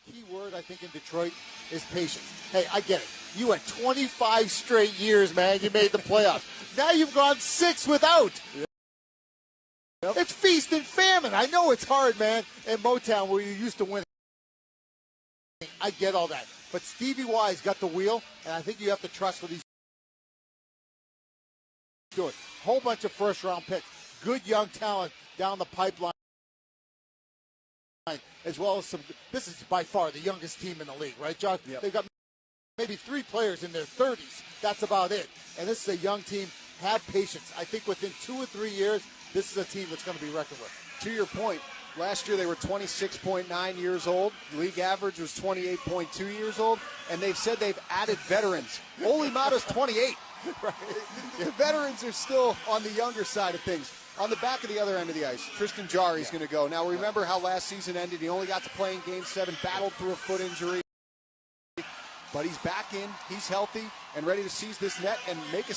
key word, I think, in Detroit is patience. Hey, I get it. You went 25 straight years, man. You made the playoffs. Now you've gone 6 without. Yep. It's feast and famine. I know it's hard, man, in Motown where you used to win. I get all that. But Stevie Y's got the wheel, and I think you have to trust what he's doing. Whole bunch of first-round picks. Good young talent down the pipeline. As well as some, this is by far the youngest team in the league, right, John? Yep. They've got maybe 3 players in their 30s. That's about it. And this is a young team. Have patience. I think within 2 or 3 years, this is a team that's going to be reckoned with. To your point, last year they were 26.9 years old. League average was 28.2 years old. And they've said they've added veterans. Ole Mato's 28. Right. The veterans are still on the younger side of things. On the back of the other end of the ice, Tristan Jarry's going to go. Now, remember how last season ended. He only got to play in Game 7, battled through a foot injury. But he's back in, he's healthy, and ready to seize this net and make a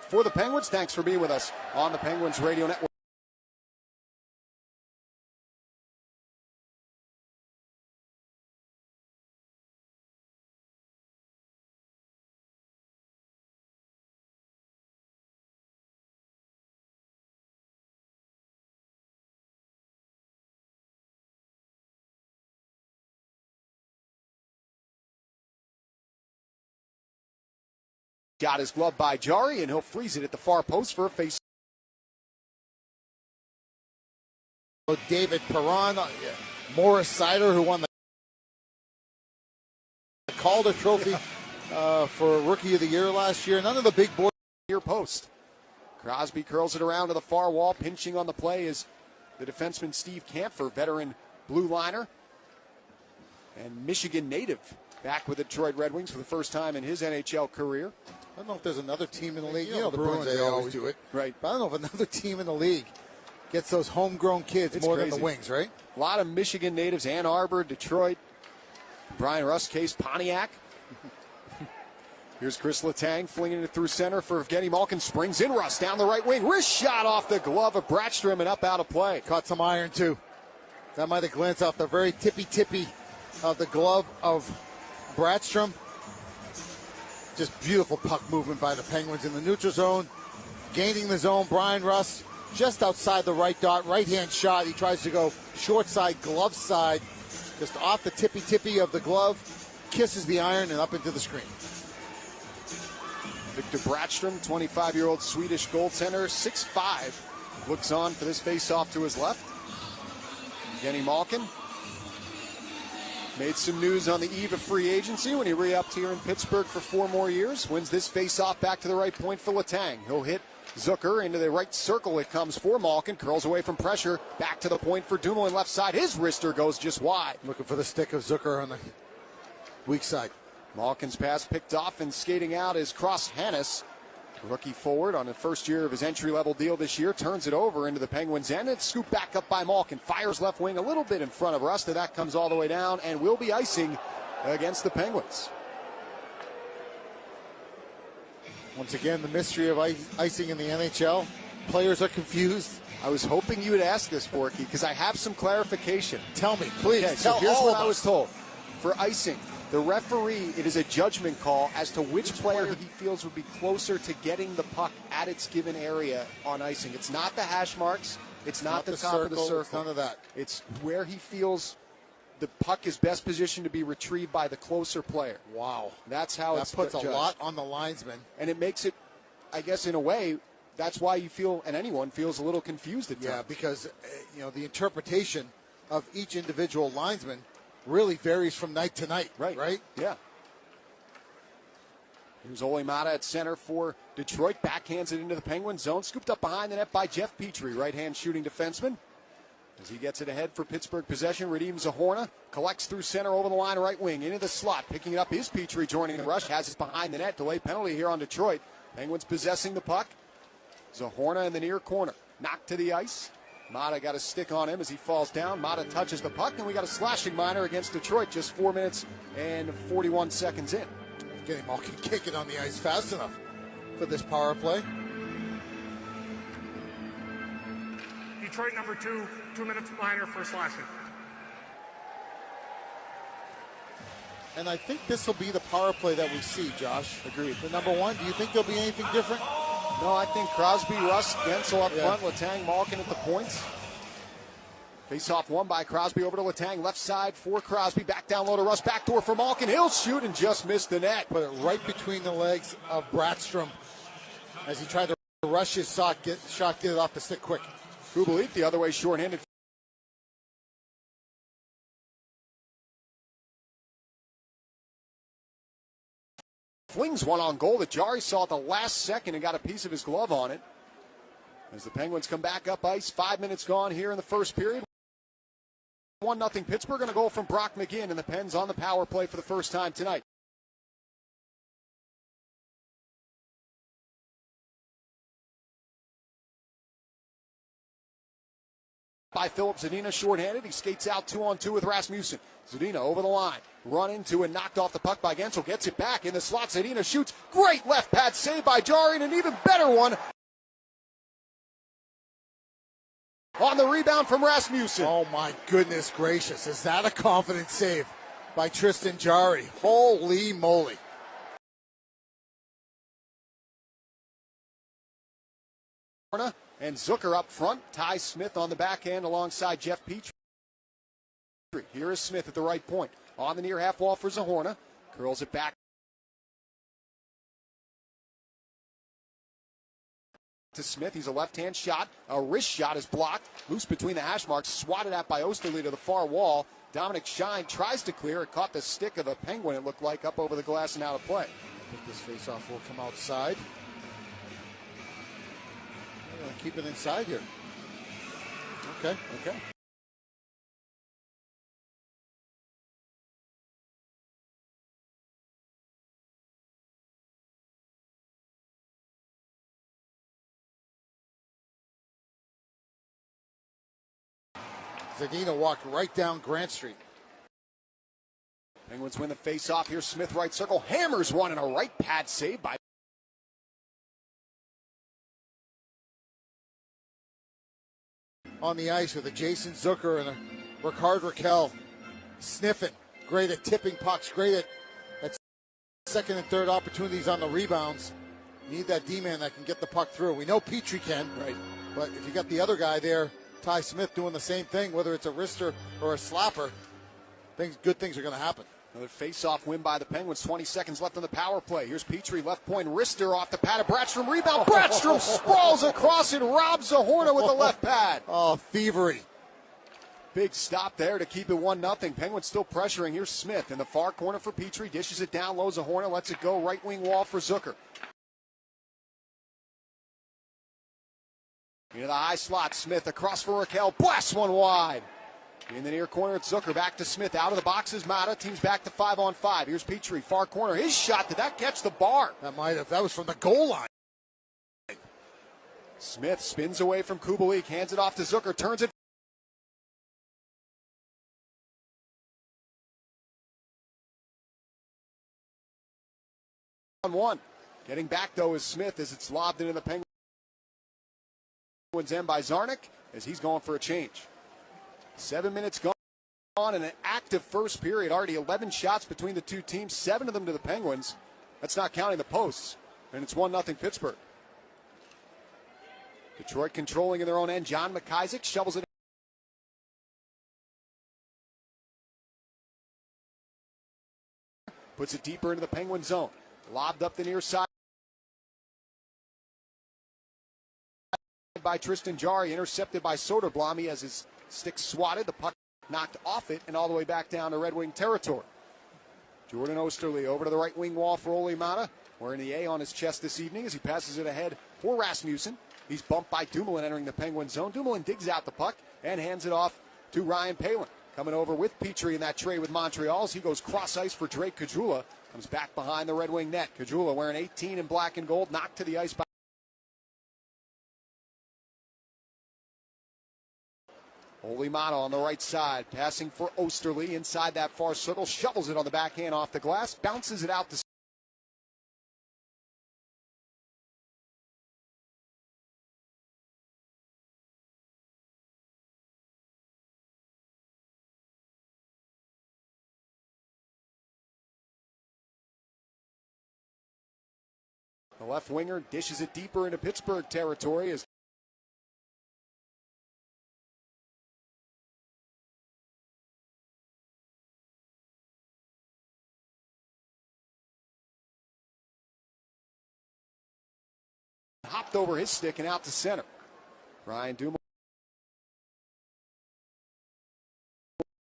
for the Penguins. Thanks for being with us on the Penguins Radio Network. Got his glove by Jarry, and he'll freeze it at the far post for a face. David Perron, Morris Sider, who won the Calder Trophy for Rookie of the Year last year. None of the big boys. Near post. Crosby curls it around to the far wall. Pinching on the play is the defenseman Steve Kampfer, veteran blue liner and Michigan native, back with the Detroit Red Wings for the first time in his NHL career. I don't know if there's another team in the league. You know, the Bruins, they always do it. Right. But I don't know if another team in the league gets those homegrown kids more than the Wings, right? A lot of Michigan natives, Ann Arbor, Detroit, Brian Rust's case, Pontiac. Here's Chris Letang flinging it through center for Evgeny Malkin. Springs in Rust down the right wing. Wrist shot off the glove of Bratstrom and up out of play. Caught some iron, too. That might have glanced off the very tippy of the glove of Bratstrom. Just beautiful puck movement by the Penguins in the neutral zone. Gaining the zone, Brian Rust just outside the right dot. Right-hand shot. He tries to go short side, glove side. Just off the tippy of the glove. Kisses the iron and up into the screen. Victor Bratstrom, 25-year-old Swedish goaltender, 6'5", looks on for this face-off to his left. Evgeny Malkin made some news on the eve of free agency when he re-upped here in Pittsburgh for 4 more years. Wins this face-off back to the right point for Letang. He'll hit Zucker into the right circle. It comes for Malkin. Curls away from pressure. Back to the point for Dumoulin left side. His wrister goes just wide. Looking for the stick of Zucker on the weak side. Malkin's pass picked off and skating out is Cross Hannes, rookie forward on the first year of his entry-level deal this year. Turns it over into the Penguins' end. It's scooped back up by Malkin. Fires left wing a little bit in front of Rust. That comes all the way down and will be icing against the Penguins. Once again, the mystery of icing in the NHL. Players are confused. I was hoping you would ask this, Borky, because I have some clarification. Tell me, please. Okay, so here's what I was told. For icing, the referee, it is a judgment call as to which player he feels would be closer to getting the puck at its given area on icing. It's not the hash marks. It's not the top of the circle. It's none of that. It's where he feels the puck is best positioned to be retrieved by the closer player. Wow. That's how that puts a lot on the linesman. And it makes it, I guess, in a way, that's why you feel, and anyone feels a little confused at times. Yeah, because, the interpretation of each individual linesman really varies from night to night, right? Yeah. Here's Ole Mata at center for Detroit. Backhands it into the Penguin zone. Scooped up behind the net by Jeff Petrie, right-hand shooting defenseman. As he gets it ahead for Pittsburgh possession, redeems Zahorna. Collects through center over the line, right wing, into the slot. Picking it up is Petrie joining the rush. Has it behind the net. Delay penalty here on Detroit. Penguins possessing the puck. Zahorna in the near corner. Knocked to the ice. Mata got a stick on him as he falls down. Mata touches the puck, and we got a slashing minor against Detroit just 4 minutes and 41 seconds in. Getting Malkin kicking on the ice fast enough for this power play. Detroit number 2, 2 minutes minor for slashing. And I think this will be the power play that we see, Josh. Agreed. The number 1, do you think there'll be anything different? No, I think Crosby, Rust, Gensel up front, Letang, Malkin at the points. Face-off won by Crosby over to Letang. Left side for Crosby. Back down low to Rust. Backdoor for Malkin. He'll shoot and just missed the net. Put it right between the legs of Bratstrom as he tried to rush his shot, get it off the stick quick. Kubalik the other way shorthanded. Flings one on goal that Jari saw at the last second and got a piece of his glove on it. As the Penguins come back up ice, 5 minutes gone here in the first period. 1-0 Pittsburgh, and a goal from Brock McGinn, and the Pens on the power play for the first time tonight. By Philip Zadina, shorthanded. He skates out 2-on-2 with Rasmussen. Zadina over the line. Run into and knocked off the puck by Gensel. Gets it back in the slot. Zadina shoots. Great left pad save by Jari, and an even better one on the rebound from Rasmussen. Oh, my goodness gracious. Is that a confident save by Tristan Jari? Holy moly. And Zucker up front. Ty Smith on the backhand alongside Jeff Petrie. Here is Smith at the right point. On the near half wall for Zahorna. Curls it back to Smith. He's a left-hand shot. A wrist shot is blocked. Loose between the hash marks. Swatted at by Osterley to the far wall. Dominic Shine tries to clear. It caught the stick of the Penguin, it looked like, up over the glass and out of play. I think this faceoff will come outside. I'm going to keep it inside here. Okay. Zadina walked right down Grant Street. Penguins win the face-off. Here's Smith, right circle. Hammers one and a right pad save by on the ice with a Jason Zucker and a Ricard Raquel sniffing. Great at tipping pucks. Great at second and third opportunities on the rebounds. You need that D-man that can get the puck through. We know Petrie can, right? But if you got the other guy there, Ty Smith, doing the same thing, whether it's a wrister or a slapper, good things are going to happen. Another face-off win by the Penguins. 20 seconds left on the power play. Here's Petrie, left point, wrister off the pad of Brattstrom. Rebound. Brattstrom sprawls across and robs Zahorna with the left pad. Oh, thievery. Big stop there to keep it 1-0. Penguins still pressuring. Here's Smith in the far corner for Petrie. Dishes it down low. Zahorna lets it go. Right wing wall for Zucker. Into the high slot. Smith across for Raquel. Blasts one wide. In the near corner, it's Zucker. Back to Smith. Out of the boxes, Mata. Team's back to 5-on-5. Here's Petrie. Far corner. His shot. Did that catch the bar? That might have. That was from the goal line. Smith spins away from Kubalik. Hands it off to Zucker. Turns it. On one. Getting back, though, is Smith as it's lobbed into the Penguins end by Zarnik as he's going for a change. 7 minutes gone in an active first period. Already 11 shots between the two teams, 7 of them to the Penguins. That's not counting the posts. And it's 1-0 Pittsburgh. Detroit controlling in their own end. John McIsaac shovels it. Puts it deeper into the Penguin zone. Lobbed up the near side by Tristan Jarry, intercepted by Soderblom. He has his stick swatted, the puck knocked off it and all the way back down to Red Wing territory. Jordan Osterley over to the right wing wall for Olli Mata, wearing the A on his chest this evening as he passes it ahead for Rasmussen. He's bumped by Dumoulin entering the Penguin zone. Dumoulin digs out the puck and hands it off to Ryan Palin. Coming over with Petrie in that tray with Montreal as he goes cross ice for Drake Kajula. Comes back behind the Red Wing net. Kajula wearing 18 in black and gold, knocked to the ice by Olli Mata on the right side, passing for Osterley inside that far circle, shovels it on the backhand off the glass, bounces it out to the left winger, dishes it deeper into Pittsburgh territory as hopped over his stick and out to center. Ryan Dumoulin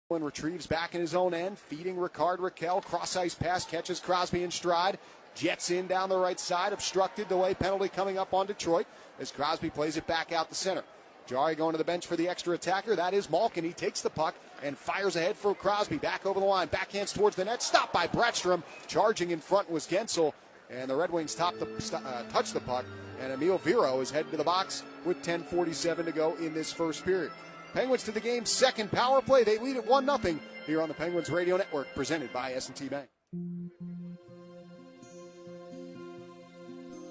retrieves back in his own end, feeding Ricard Raquel. Cross ice pass, catches Crosby in stride. Jets in down the right side, obstructed. Delay penalty coming up on Detroit as Crosby plays it back out the center. Jarry going to the bench for the extra attacker. That is Malkin. He takes the puck and fires ahead for Crosby. Back over the line, backhands towards the net. Stopped by Brattstrom. Charging in front was Gensel. And the Red Wings touch the puck. And Emil Viro is heading to the box with 10:47 to go in this first period. Penguins to the game's second power play. They lead at 1-0 here on the Penguins Radio Network, presented by S&T Bank.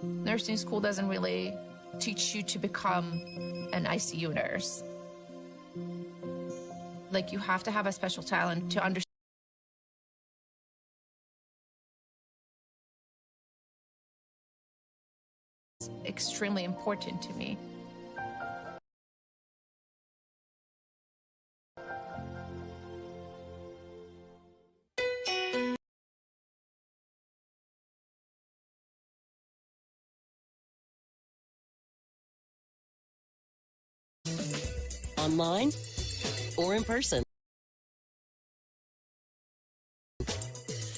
Nursing school doesn't really teach you to become an ICU nurse. Like, you have to have a special talent to understand. It's extremely important to me. online, or in person.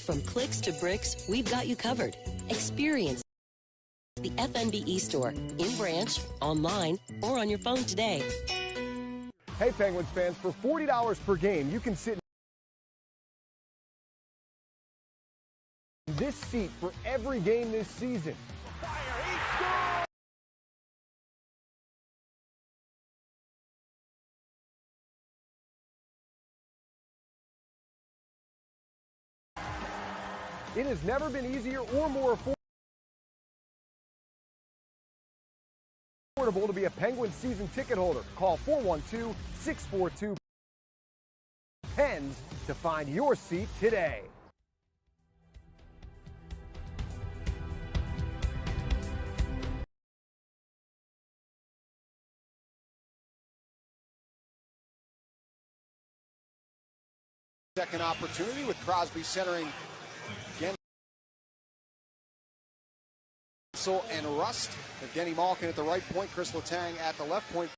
From clicks to bricks, we've got you covered. Experience the FNBE store in branch, online, or on your phone today. Hey, Penguins fans, for $40 per game, you can sit in this seat for every game this season. It has never been easier or more affordable to be a Penguins season ticket holder. Call 412-642-PENS to find your seat today. Second opportunity with Crosby centering Gensel and Rust. Evgeny Malkin at the right point, Chris Letang at the left point.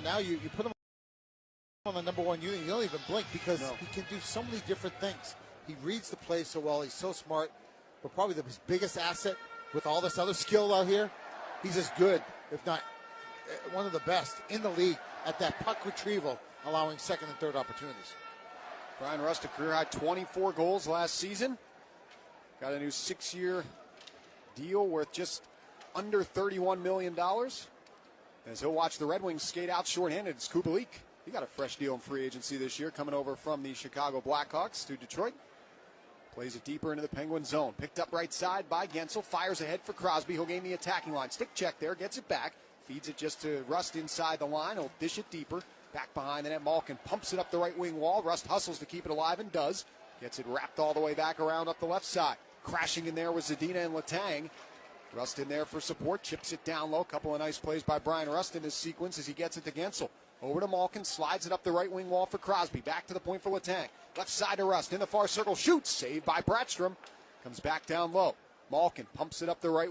Now you put him on the number one unit, you don't even blink because he can do so many different things. He reads the play so well, he's so smart, but probably his biggest asset with all this other skill out here, he's as good, if not one of the best in the league at that puck retrieval, allowing second and third opportunities. Brian Rust, a career-high 24 goals last season. Got a new 6-year deal worth just under $31 million. As he'll watch the Red Wings skate out shorthanded. It's Kubalik. He got a fresh deal in free agency this year, coming over from the Chicago Blackhawks to Detroit. Plays it deeper into the Penguin zone. Picked up right side by Gensel. Fires ahead for Crosby. He'll gain the attacking line. Stick check there. Gets it back. Feeds it just to Rust inside the line. He'll dish it deeper. Back behind the net. Malkin pumps it up the right wing wall. Rust hustles to keep it alive and does. Gets it wrapped all the way back around up the left side. Crashing in there was Zadina and Letang. Rust in there for support. Chips it down low. Couple of nice plays by Brian Rust in this sequence as he gets it to Gensel. Over to Malkin. Slides it up the right wing wall for Crosby. Back to the point for Letang. Left side to Rust. In the far circle. Shoots. Saved by Brattstrom. Comes back down low. Malkin pumps it up the right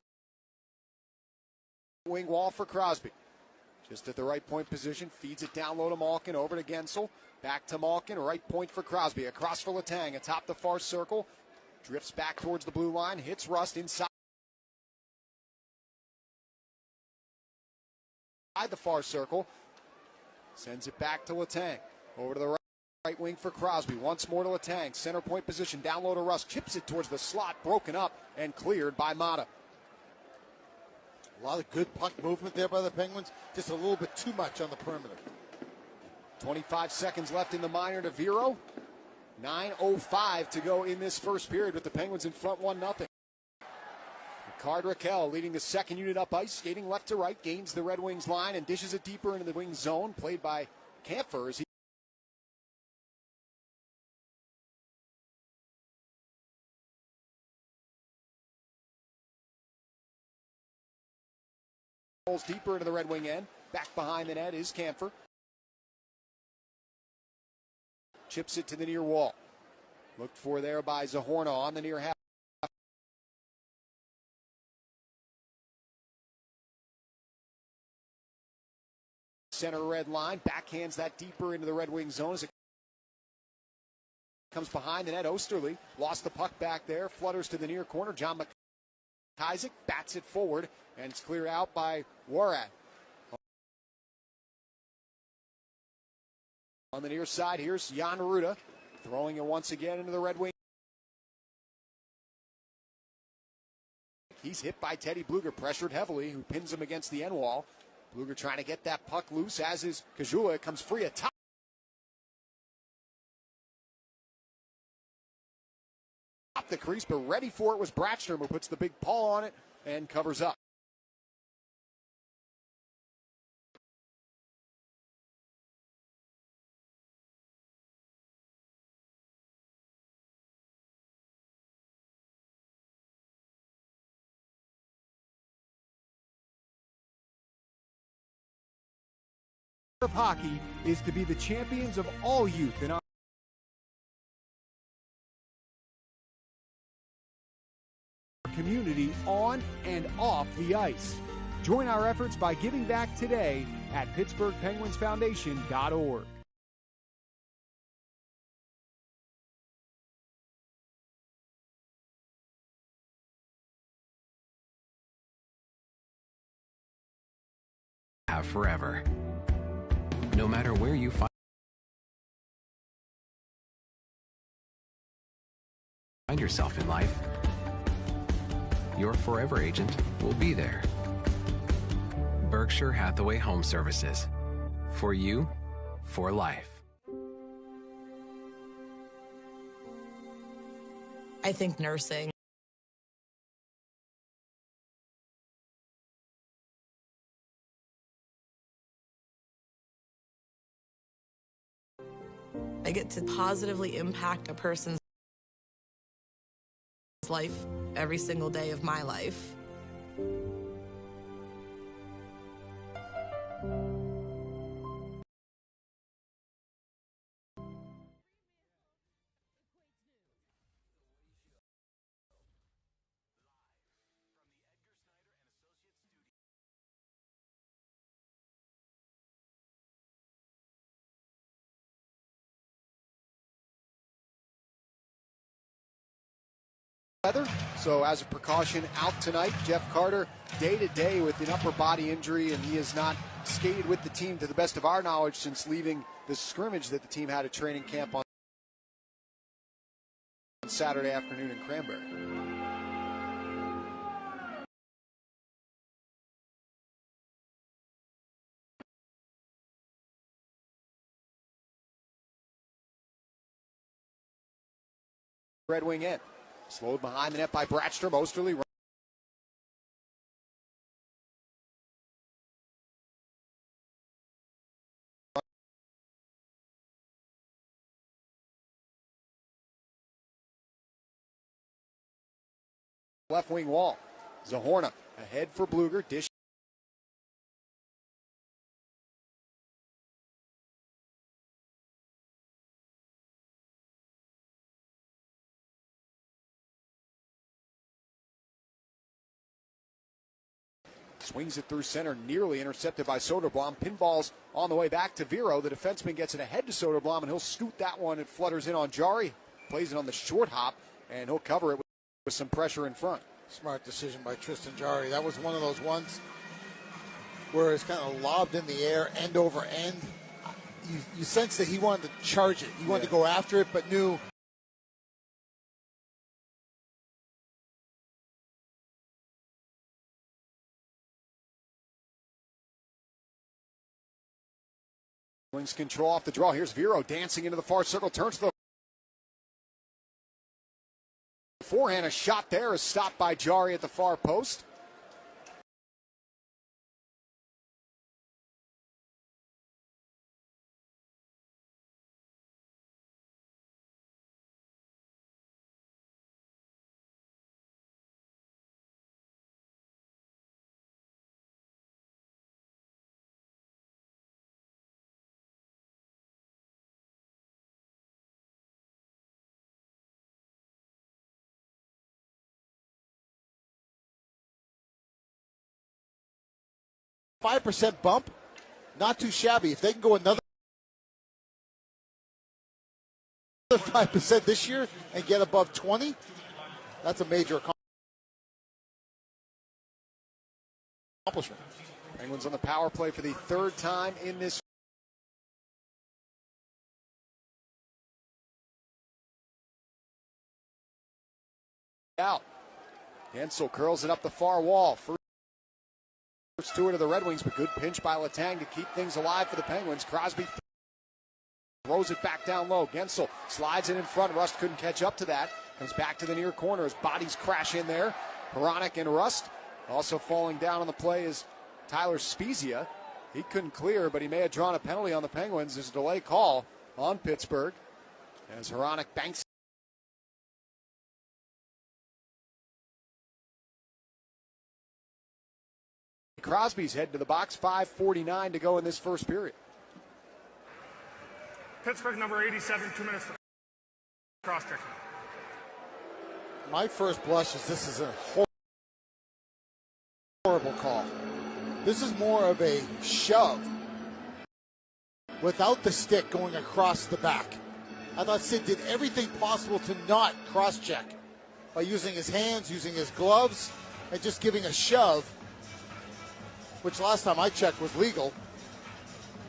wing wall for Crosby. Just at the right point position. Feeds it down low to Malkin. Over to Gensel. Back to Malkin. Right point for Crosby. Across for Letang. Atop the far circle. Drifts back towards the blue line. Hits Rust inside the far circle. Sends it back to Letang. Over to the right wing for Crosby. Once more to Letang. Center point position. Down low to Rust. Chips it towards the slot. Broken up and cleared by Mata. A lot of good puck movement there by the Penguins. Just a little bit too much on the perimeter. 25 seconds left in the minor to Vero. 9:05 to go in this first period with the Penguins in front 1-0. Ricard Raquel leading the second unit up ice, skating left to right, gains the Red Wings line and dishes it deeper into the wing zone, played by Kampfer as he rolls deeper into the Red Wing end. Back behind the net is Kampfer. Chips it to the near wall. Looked for there by Zahorna on the near half. Center red line. Backhands that deeper into the Red Wing zone as it comes behind the net. Osterley lost the puck back there. Flutters to the near corner. John McIsaac bats it forward, and it's cleared out by Warat. On the near side, here's Jan Ruda, throwing it once again into the Red Wing. He's hit by Teddy Bluger, pressured heavily, who pins him against the end wall. Bluger trying to get that puck loose, as is Kajula. It comes free atop the crease, but ready for it was Brattstrom, who puts the big paw on it and covers up. Of hockey is to be the champions of all youth in our community on and off the ice. Join our efforts by giving back today at PittsburghPenguinsFoundation.org. Have forever. No matter where you find yourself in life, your forever agent will be there. Berkshire Hathaway Home Services. For you, for life. I think nursing. I get to positively impact a person's life every single day of my life. Weather. So as a precaution, out tonight. Jeff Carter, day-to-day with an upper body injury, and he has not skated with the team to the best of our knowledge since leaving the scrimmage that the team had at training camp on Saturday afternoon in Cranberry. Red Wing in. Slowed behind the net by Bratstrom. Osterley left wing wall. Zahorna ahead for Bluger. Dish. Swings it through center, nearly intercepted by Soderblom. Pinballs on the way back to Vero. The defenseman gets it ahead to Soderblom, and he'll scoot that one. It flutters in on Jari. Plays it on the short hop, and he'll cover it with some pressure in front. Smart decision by Tristan Jari. That was one of those ones where it's kind of lobbed in the air, end over end. You sense that he wanted to charge it. He wanted to go after it, but knew Wings control off the draw. Here's Vero dancing into the far circle. Turns to the forehand. A shot there is stopped by Jari at the far post. %5 bump, not too shabby. If they can go another 5% this year and get above 20, that's a major accomplishment. Penguins on the power play for the third time in this. Out. Gensel curls it up the far wall. First to it of the Red Wings, but good pinch by Letang to keep things alive for the Penguins. Crosby throws it back down low. Gensel slides it in front. Rust couldn't catch up to that. Comes back to the near corner as bodies crash in there. Hronek and Rust. Also falling down on the play is Tyler Spezia. He couldn't clear, but he may have drawn a penalty on the Penguins. There's a delay call on Pittsburgh as Hronek banks. Crosby's head to the box. 5:49 to go in this first period. Pittsburgh number 87, 2 minutes for cross-checking. My first blush is this is a horrible call. This is more of a shove without the stick going across the back. I thought Sid did everything possible to not cross-check by using his hands, using his gloves, and just giving a shove, which last time I checked was legal.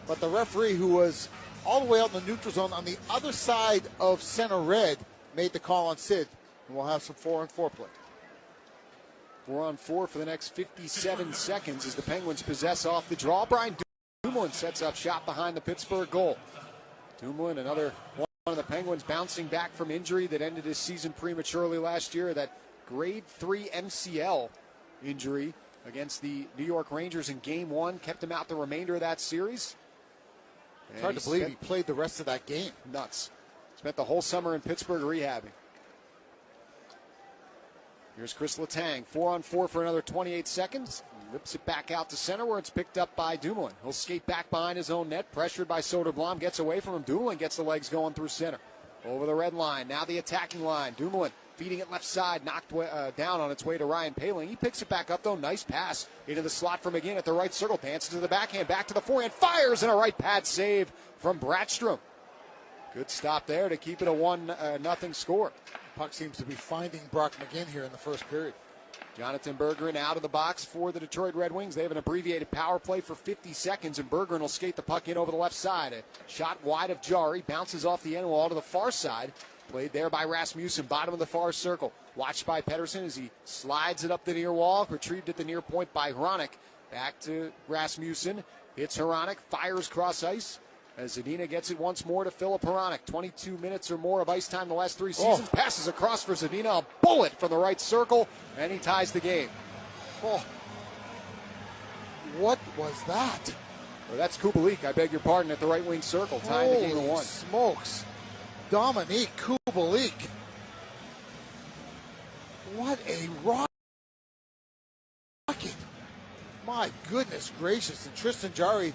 But the referee, who was all the way out in the neutral zone on the other side of center red, made the call on Sid, and we'll have some 4-on-4 play. 4-on-4 for the next 57 seconds as the Penguins possess off the draw. Brian Dumoulin sets up shot behind the Pittsburgh goal. Dumoulin, another one of the Penguins bouncing back from injury that ended his season prematurely last year. That grade 3 MCL injury against the New York Rangers in Game 1 kept him out the remainder of that series. It's hard to believe he played the rest of that game. Nuts. Spent the whole summer in Pittsburgh rehabbing. Here's Chris Letang, 4-on-4 for another 28 seconds. Rips it back out to center where it's picked up by Dumoulin. He'll skate back behind his own net, pressured by Soderblom, gets away from him. Dumoulin gets the legs going through center. Over the red line, now the attacking line. Dumoulin feeding it left side, knocked down on its way to Ryan Poehling. He picks it back up though, nice pass into the slot from McGinn at the right circle. Dances to the backhand, back to the forehand, fires, and a right pad save from Brattstrom. Good stop there to keep it a 1-0 score. Puck seems to be finding Brock McGinn here in the first period. Jonathan Berggren out of the box for the Detroit Red Wings. They have an abbreviated power play for 50 seconds, and Berggren will skate the puck in over the left side. A shot wide of Jari, bounces off the end wall to the far side. Played there by Rasmussen, bottom of the far circle. Watched by Pettersson as he slides it up the near wall. Retrieved at the near point by Hronek. Back to Rasmussen. Hits Hronek, fires cross ice. As Zadina gets it once more to Filip Hronek. 22 minutes or more of ice time the last 3 seasons. Passes across for Zadina. A bullet from the right circle, and he ties the game. Oh, what was that? Well, that's Kubalik, I beg your pardon, at the right wing circle, tying the game at 1. Smokes. Dominique Kubalik. What a rocket. My goodness gracious. And Tristan Jarry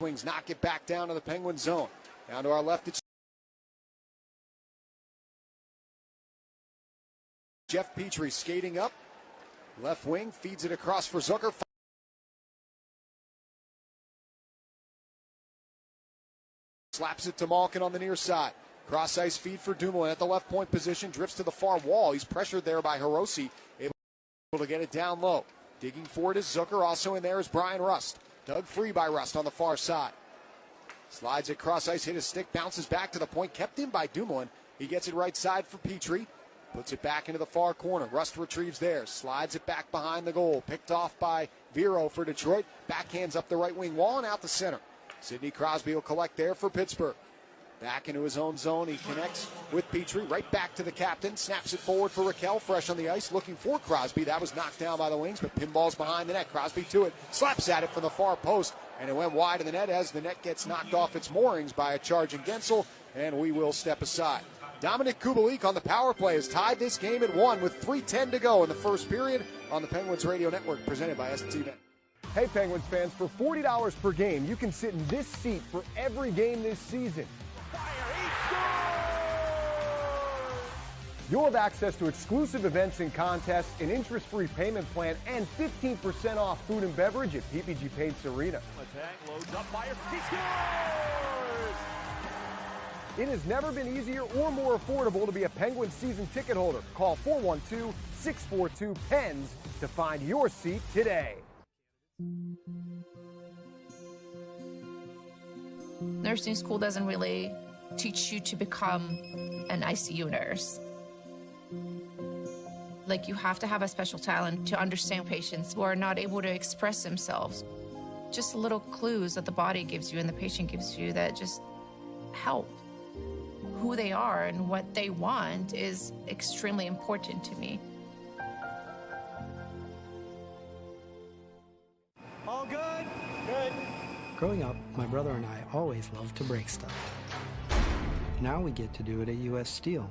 Wings knock it back down to the Penguin zone. Down to our left, it's Jeff Petrie skating up. Left wing, feeds it across for Zucker. Slaps it to Malkin on the near side. Cross ice feed for Dumoulin at the left point position. Drifts to the far wall. He's pressured there by Hirose. Able to get it down low. Digging for it is Zucker. Also in there is Brian Rust. Dug free by Rust on the far side. Slides it cross ice, hit his stick, bounces back to the point, kept in by Dumoulin. He gets it right side for Petrie. Puts it back into the far corner. Rust retrieves there. Slides it back behind the goal. Picked off by Vero for Detroit. Backhands up the right wing wall and out the center. Sidney Crosby will collect there for Pittsburgh. Back into his own zone. He connects with Petrie. Right back to the captain. Snaps it forward for Raquel. Fresh on the ice. Looking for Crosby. That was knocked down by the Wings, but pinballs behind the net. Crosby to it. Slaps at it from the far post. And it went wide of the net as the net gets knocked off its moorings by a charging Gensel. And we will step aside. Dominic Kubalik on the power play has tied this game at 1 with 3:10 to go in the first period on the Penguins Radio Network, presented by S&T Bank. Hey, Penguins fans, for $40 per game, you can sit in this seat for every game this season. You'll have access to exclusive events and contests, an interest-free payment plan, and 15% off food and beverage at PPG Paints Arena. Letang loads up, fires, he scores! It has never been easier or more affordable to be a Penguins season ticket holder. Call 412-642-PENS to find your seat today. Nursing school doesn't really teach you to become an ICU nurse. Like, you have to have a special talent to understand patients who are not able to express themselves. Just little clues that the body gives you and the patient gives you that just help. Who they are and what they want is extremely important to me. All good? Good. Growing up, my brother and I always loved to break stuff. Now we get to do it at U.S. Steel.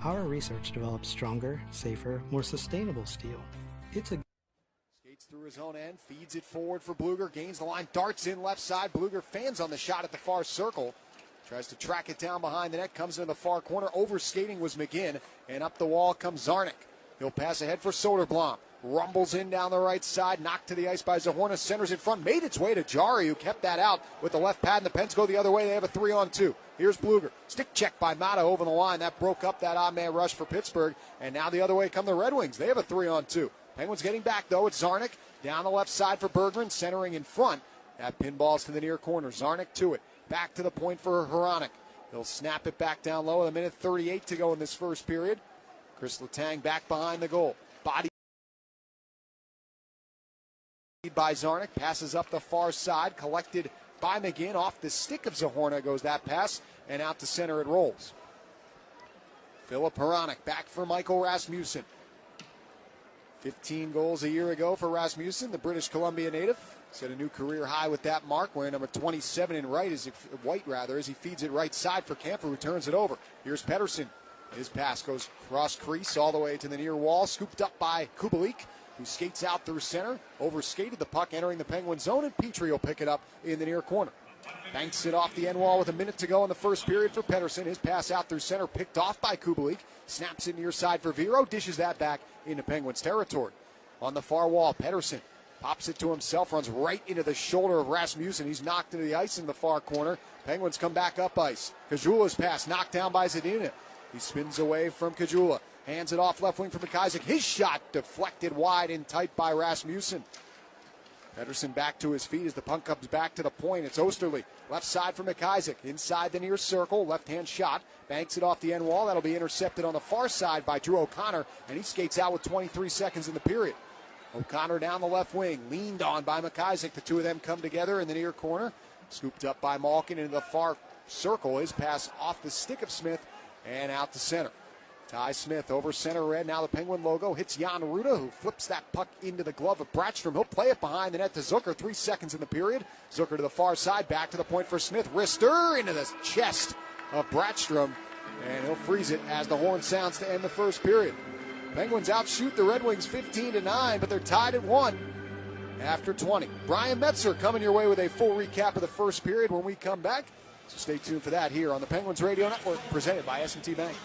Our research develops stronger, safer, more sustainable steel. It's a Skates through his own end, feeds it forward for Bluger, gains the line, darts in left side. Bluger fans on the shot at the far circle. Tries to track it down behind the net, comes into the far corner. Overskating was McGinn, and up the wall comes Zarnik. He'll pass ahead for Soderblom. Rumbles in down the right side, knocked to the ice by Zahorna, centers in front, made its way to Jari, who kept that out with the left pad, and the Pens go the other way. They have a 3-on-2. Here's Bluger. Stick check by Mata over the line. That broke up that odd man rush for Pittsburgh, and now the other way come the Red Wings. They have a 3-on-2. Penguins getting back, though. It's Zarnik. Down the left side for Bergman, centering in front. That pinballs to the near corner. Zarnik to it. Back to the point for Hronek. He'll snap it back down low with 1:38 to go in this first period. Chris Letang back behind the goal. Body by Zarnik. Passes up the far side. Collected by McGinn. Off the stick of Zahorna goes that pass. And out to center it rolls. Philip Hronek back for Michael Rasmussen. 15 goals a year ago for Rasmussen, the British Columbia native. Set a new career high with that mark, wearing number 27 in white as he feeds it right side for Camper, who turns it over. Here's Pettersson. His pass goes cross crease all the way to the near wall, scooped up by Kubalik, who skates out through center, overskated the puck entering the Penguin zone, and Petrie will pick it up in the near corner. Banks it off the end wall with a minute to go in the first period for Pettersson. His pass out through center, picked off by Kubalik. Snaps it near side for Vero, dishes that back into Penguins territory. On the far wall, Pettersson pops it to himself, runs right into the shoulder of Rasmussen. He's knocked into the ice in the far corner. Penguins come back up ice. Kajula's pass knocked down by Zadina. He spins away from Kajula. Hands it off left wing for McIsaac. His shot deflected wide and tight by Rasmussen. Pettersson back to his feet as the puck comes back to the point. It's Osterley. Left side for McIsaac. Inside the near circle. Left-hand shot. Banks it off the end wall. That'll be intercepted on the far side by Drew O'Connor. And he skates out with 23 seconds in the period. O'Connor down the left wing. Leaned on by McIsaac. The two of them come together in the near corner. Scooped up by Malkin into the far circle. His pass off the stick of Smith and out to center. Ty Smith over center red. Now the Penguin logo hits Jan Ruda, who flips that puck into the glove of Brattstrom. He'll play it behind the net to Zucker. 3 seconds in the period. Zucker to the far side. Back to the point for Smith. Wrister into the chest of Brattstrom. And he'll freeze it as the horn sounds to end the first period. Penguins outshoot the Red Wings 15-9, but they're tied at 1 after 20. Brian Metzer coming your way with a full recap of the first period when we come back. So stay tuned for that here on the Penguins Radio Network, presented by S&T Bank.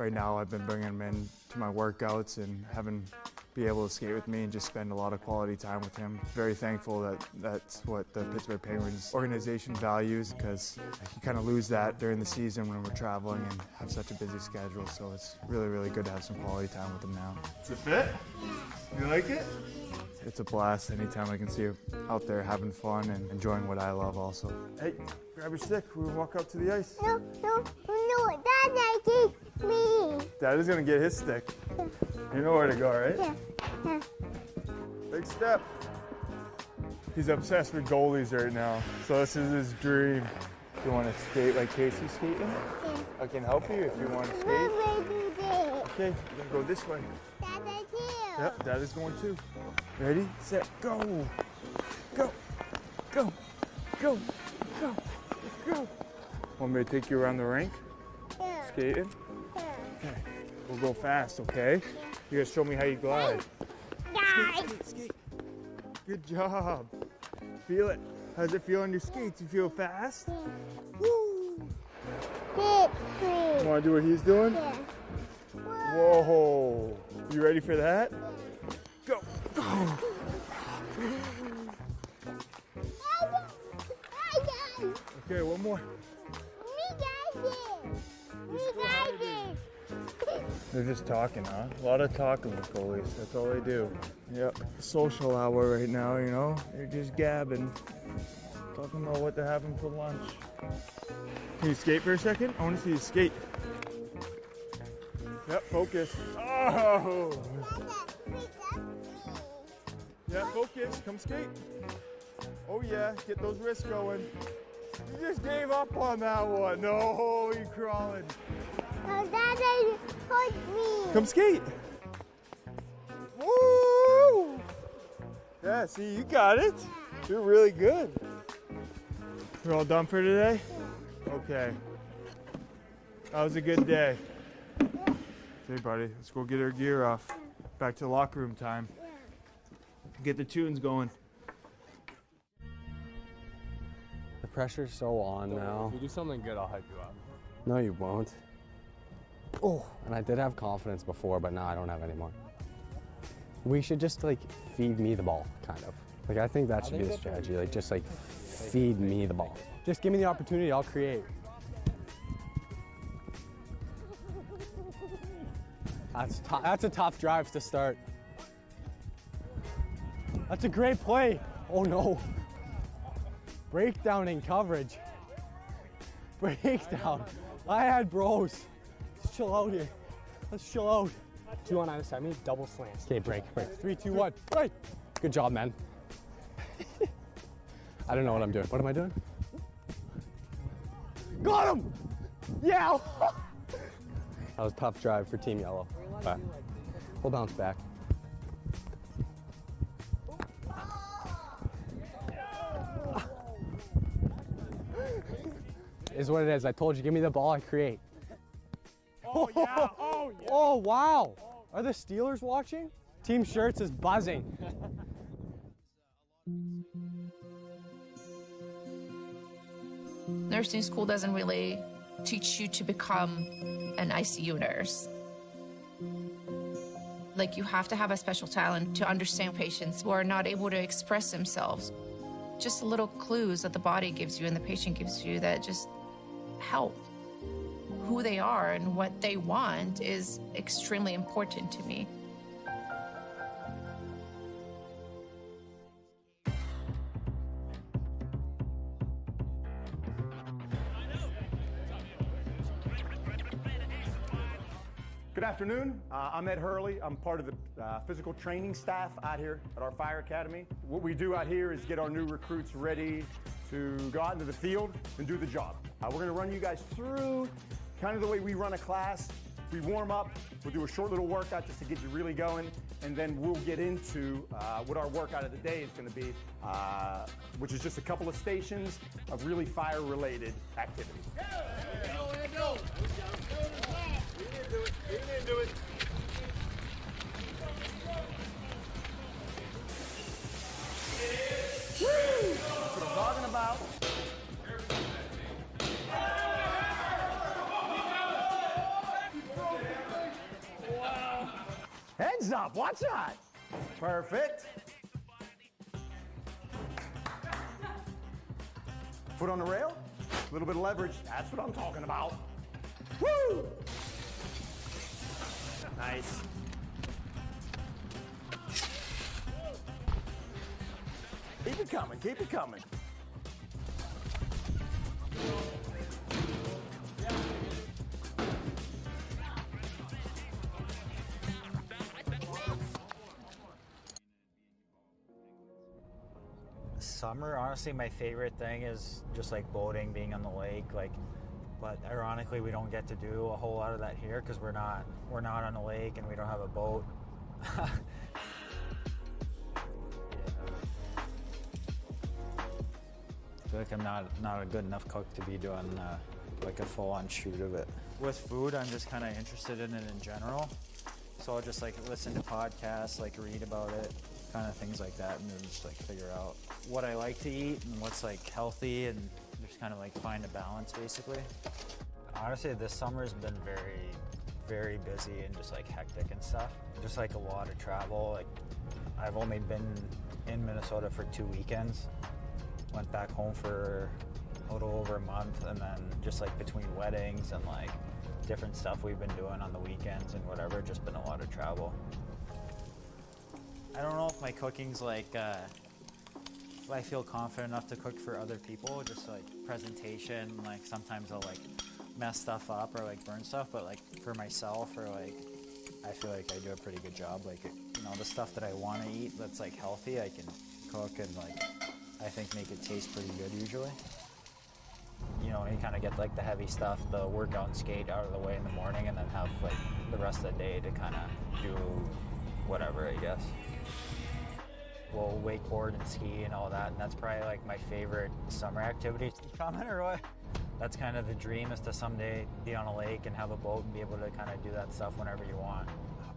right now I've been bringing him in to my workouts and having be able to skate with me and just spend a lot of quality time with him. Very thankful that that's what the Pittsburgh Penguins organization values, because you kind of lose that during the season when we're traveling and have such a busy schedule. So it's really, really good to have some quality time with him now. It's a fit? You like it? It's a blast anytime I can see him out there having fun and enjoying what I love also. Hey, grab your stick. We'll walk up to the ice. No, Dad, take me. Dad is going to get his stick. You know where to go, right? Yeah. Big step. He's obsessed with goalies right now, so this is his dream. You want to skate like Casey's skating? Yeah. I can help you if you want to skate. Okay, you're going to go this way. Dad, too. Yep, Dad is going too. Ready, set, go. Go, go, go, go, go. Want me to take you around the rink? Yeah. Skating? Yeah. Okay, we'll go fast, okay? You guys show me how you glide. Guys. Skate, skate. Good job. Feel it. How's it feel on your skates? You feel fast? Woo! You want to do what he's doing? Yeah. Whoa. You ready for that? Go. Go. Okay, one more. They're just talking, huh? A lot of talking with goalies. That's all they do. Yep. Social hour right now, you know? They're just gabbing. Talking about what they're having for lunch. Can you skate for a second? I want to see you skate. Yep, focus. Oh! Yeah, focus. Come skate. Oh yeah, get those wrists going. You just gave up on that one. No, you crawling. No, Dad, hold me. Come skate. Woo! Yeah, see, you got it. You're really good. We're all done for today? Okay. That was a good day. Okay, buddy, let's go get our gear off. Back to the locker room time. Get the tunes going. The pressure's so on now. If you do something good, I'll hype you up. No, you won't. Oh, and I did have confidence before, but now I don't have anymore. We should just like feed me the ball, kind of. Like I think that should be the strategy. Like just like feed me the ball. Just give me the opportunity, I'll create. That's a tough drive to start. That's a great play. Oh no. Breakdown in coverage. Breakdown. I had bros. Let's chill out here. Let's chill out. 2 on either side. I mean, double slants. Okay, break. 3, 2, 1. Right. Good job, man. I don't know what I'm doing. What am I doing? Got him! Yeah! That was a tough drive for Team Yellow. But we'll bounce back. Is what it is. I told you, give me the ball, I create. Oh, yeah. Oh, yeah. Oh, wow. Are the Steelers watching? Team Shirts is buzzing. Nursing school doesn't really teach you to become an ICU nurse. Like, you have to have a special talent to understand patients who are not able to express themselves. Just little clues that the body gives you and the patient gives you that just help. Who they are and what they want is extremely important to me. Good afternoon. I'm Ed Hurley. I'm part of the physical training staff out here at our fire academy. What we do out here is get our new recruits ready to go out into the field and do the job. We're going to run you guys through kind of the way we run a class. We warm up, we'll do a short little workout just to get you really going, and then we'll get into what our workout of the day is going to be, which is just a couple of stations of really fire-related activities. You didn't do it. That's what I'm talking about. Heads up, watch that. Perfect. Foot on the rail, a little bit of leverage. That's what I'm talking about. Woo! Nice. Keep it coming, keep it coming. Summer, honestly, my favorite thing is just like boating, being on the lake. But ironically, we don't get to do a whole lot of that here because we're not on a lake and we don't have a boat. I feel like I'm not a good enough cook to be doing like a full-on shoot of it. With food, I'm just kind of interested in it in general. So I'll just like listen to podcasts, like read about it, kind of things like that, and then just like figure out what I like to eat and what's like healthy, and just kind of like find a balance basically. Honestly, this summer's been very, very busy and just like hectic and stuff. Just like a lot of travel. Like I've only been in Minnesota for 2 weekends. Went back home for a little over a month, and then just like between weddings and like different stuff we've been doing on the weekends and whatever, just been a lot of travel. I don't know if my cooking's like, if I feel confident enough to cook for other people, just like presentation, like sometimes I'll like mess stuff up or like burn stuff, but like for myself or like, I feel like I do a pretty good job. Like, you know, the stuff that I want to eat that's like healthy, I can cook and like, I think make it taste pretty good usually. You know, you kind of get like the heavy stuff, the workout and skate out of the way in the morning, and then have like the rest of the day to kind of do whatever, I guess. We'll wakeboard and ski and all that, and that's probably like my favorite summer activity. Comment or what? That's kind of the dream, is to someday be on a lake and have a boat and be able to kind of do that stuff whenever you want.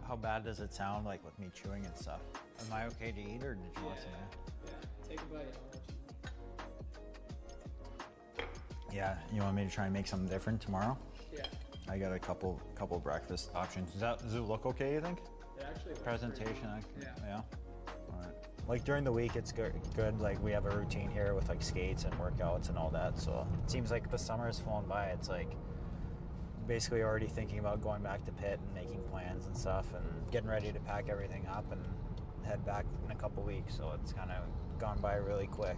How bad does it sound like with me chewing and stuff? Am I okay to eat, or did you want some? Yeah, take a bite. Yeah, you want me to try and make something different tomorrow? Yeah. I got a couple breakfast options. Does it look okay, you think? It actually looks presentation. Yeah. All right. Like during the week, it's good. Like we have a routine here with like skates and workouts and all that. So it seems like the summer has flown by. It's like basically already thinking about going back to Pitt and making plans and stuff, and getting ready to pack everything up and head back in a couple weeks. So it's kind of gone by really quick.